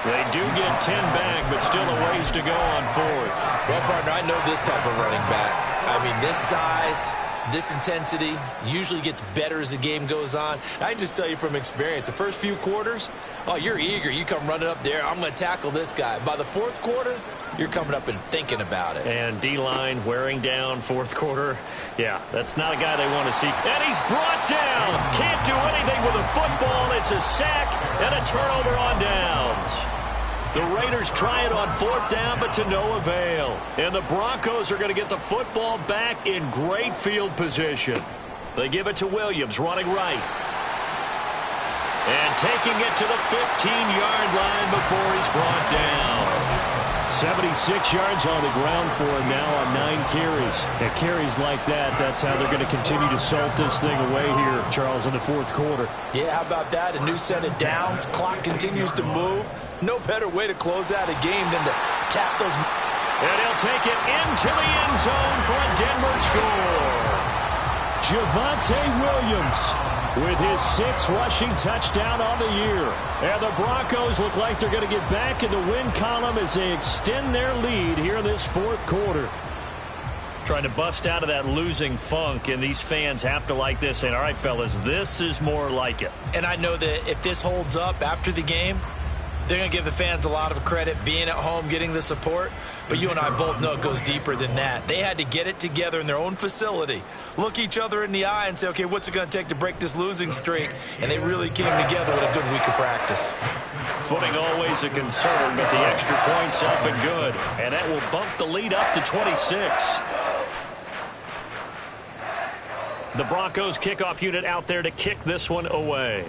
They do get 10 back, but still a ways to go on 4th. Well, partner, I know this type of running back. I mean, this size, this intensity usually gets better as the game goes on. I can just tell you from experience, the first few quarters, oh, you're eager. You come running up there, I'm going to tackle this guy. By the 4th quarter, you're coming up and thinking about it. And D-line wearing down 4th quarter. Yeah, that's not a guy they want to see. And he's brought down. Can't do anything with a football. It's a sack and a turnover on downs. The Raiders try it on 4th down, but to no avail. And the Broncos are going to get the football back in great field position. They give it to Williams, running right. And taking it to the 15-yard line before he's brought down. 76 yards on the ground for him now on 9 carries. And carries like that, that's how they're going to continue to salt this thing away here, Charles, in the fourth quarter. Yeah, how about that? A new set of downs. Clock continues to move. No better way to close out a game than to tap those. And he'll take it into the end zone for a Denver score. Javonte Williams with his 6th rushing touchdown on the year. And the Broncos look like they're going to get back in the win column as they extend their lead here in this fourth quarter. Trying to bust out of that losing funk, and these fans have to like this. And all right, fellas, this is more like it. And I know that if this holds up after the game, they're going to give the fans a lot of credit being at home, getting the support. But you and I both know it goes deeper than that. They had to get it together in their own facility, look each other in the eye and say, okay, what's it going to take to break this losing streak? And they really came together with a good week of practice. Footing always a concern, but the extra point's up and good. And that will bump the lead up to 26. The Broncos kickoff unit out there to kick this one away.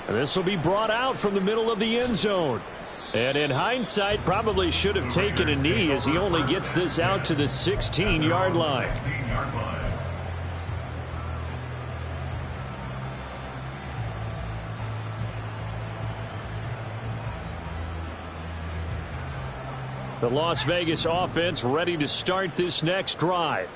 This will be brought out from the middle of the end zone. And in hindsight, probably should have taken a knee as he only gets this out to the 16-yard line. The Las Vegas offense ready to start this next drive.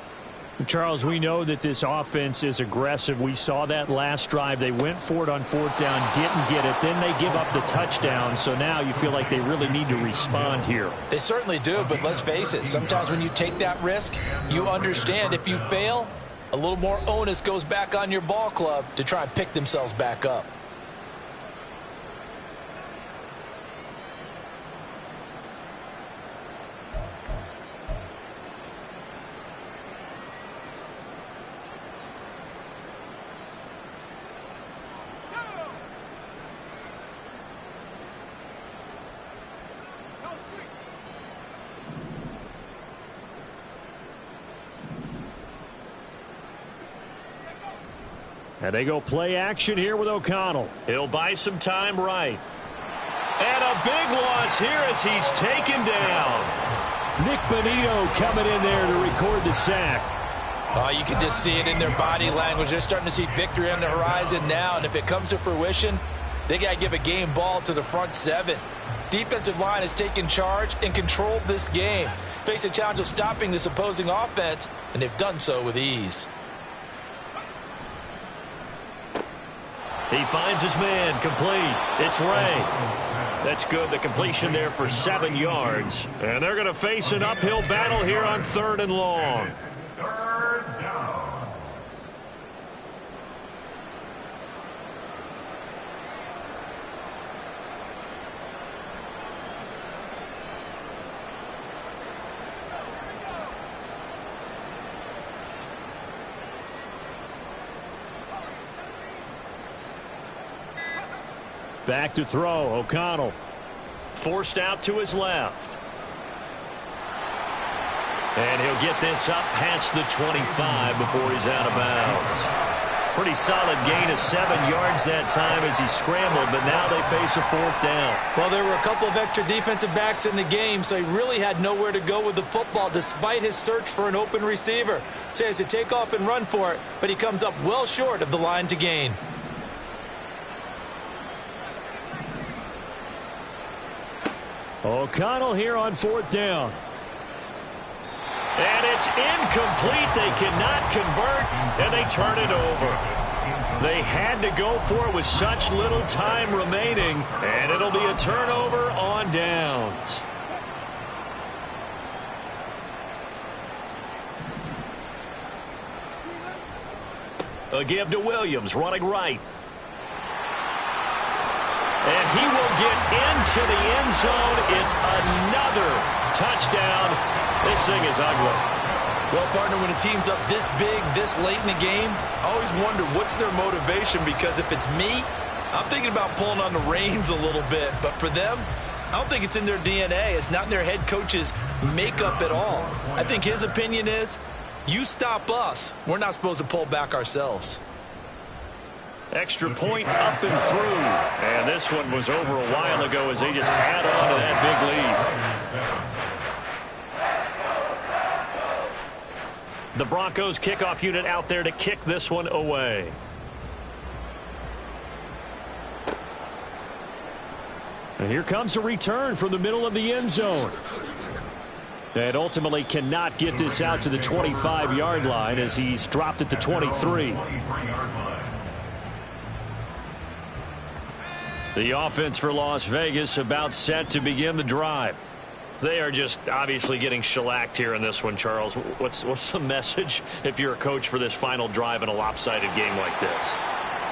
Charles, we know that this offense is aggressive. We saw that last drive. They went for it on 4th down, didn't get it. Then they give up the touchdown. So now you feel like they really need to respond here. They certainly do, but let's face it. Sometimes when you take that risk, you understand if you fail, a little more onus goes back on your ball club to try and pick themselves back up. And they go play action here with O'Connell. He'll buy some time right. And a big loss here as he's taken down. Nick Bonito coming in there to record the sack. Oh, you can just see it in their body language. They're starting to see victory on the horizon now. And if it comes to fruition, they got to give a game ball to the front 7. Defensive line has taken charge and controlled this game. Face a challenge of stopping this opposing offense, and they've done so with ease. He finds his man, complete. It's Ray. That's good. The completion there for 7 yards. And they're going to face an uphill battle here on 3rd and long. Third down. Back to throw, O'Connell. Forced out to his left. And he'll get this up past the 25 before he's out of bounds. Pretty solid gain of 7 yards that time as he scrambled, but now they face a 4th down. Well, there were a couple of extra defensive backs in the game, so he really had nowhere to go with the football despite his search for an open receiver. So he has to take off and run for it, but he comes up well short of the line to gain. O'Connell here on 4th down. And it's incomplete. They cannot convert, and they turn it over. They had to go for it with such little time remaining, and it'll be a turnover on downs. A give to Williams, running right. And he will get into the end zone. It's another touchdown. This thing is ugly. Well, partner, when a team's up this big, this late in the game, I always wonder what's their motivation, because if it's me, I'm thinking about pulling on the reins a little bit. But for them, I don't think it's in their DNA. It's not in their head coach's makeup at all. I think his opinion is, you stop us, we're not supposed to pull back ourselves. Extra point up and through. And this one was over a while ago as they just add on to that big lead. The Broncos kickoff unit out there to kick this one away. And here comes a return from the middle of the end zone. And ultimately cannot get this out to the 25-yard line as he's dropped at the 23. The offense for Las Vegas about set to begin the drive. They are just obviously getting shellacked here in this one, Charles. What's the message if you're a coach for this final drive in a lopsided game like this?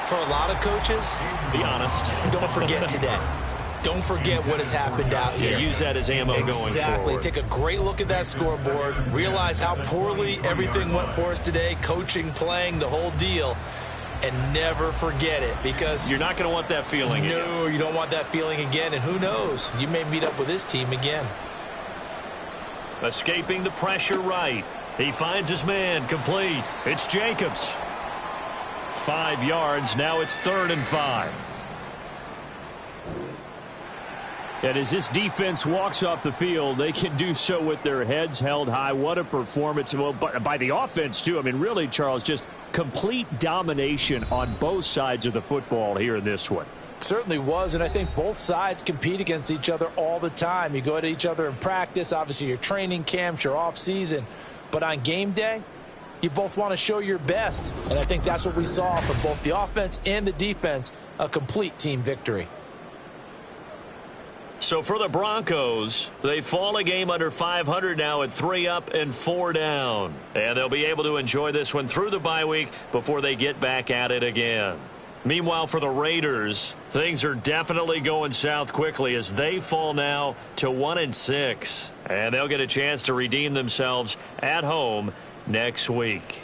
For a lot of coaches, be honest. Don't forget today. Don't forget what has happened out here. Yeah, use that as ammo going forward. Exactly. Take a great look at that scoreboard. Realize how poorly everything went for us today. Coaching, playing, the whole deal. And never forget it, because you're not going to want that feeling again. No, you don't want that feeling again. And who knows? You may meet up with this team again. Escaping the pressure right. He finds his man. Complete. It's Jacobs. 5 yards. Now it's 3rd and 5. And as this defense walks off the field, they can do so with their heads held high. What a performance. Well, by the offense, too. I mean, really, Charles, just complete domination on both sides of the football here in this one. Certainly was, and I think both sides compete against each other all the time. You go at each other in practice, obviously your training camps, your off-season. But on game day, you both want to show your best. And I think that's what we saw from both the offense and the defense, a complete team victory. So for the Broncos, they fall a game under 500 now at 3 up and 4 down. And they'll be able to enjoy this one through the bye week before they get back at it again. Meanwhile, for the Raiders, things are definitely going south quickly as they fall now to 1-6. And they'll get a chance to redeem themselves at home next week.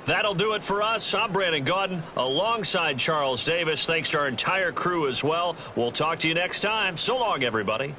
That'll do it for us. I'm Brandon Gaudin alongside Charles Davis. Thanks to our entire crew as well. We'll talk to you next time. So long, everybody.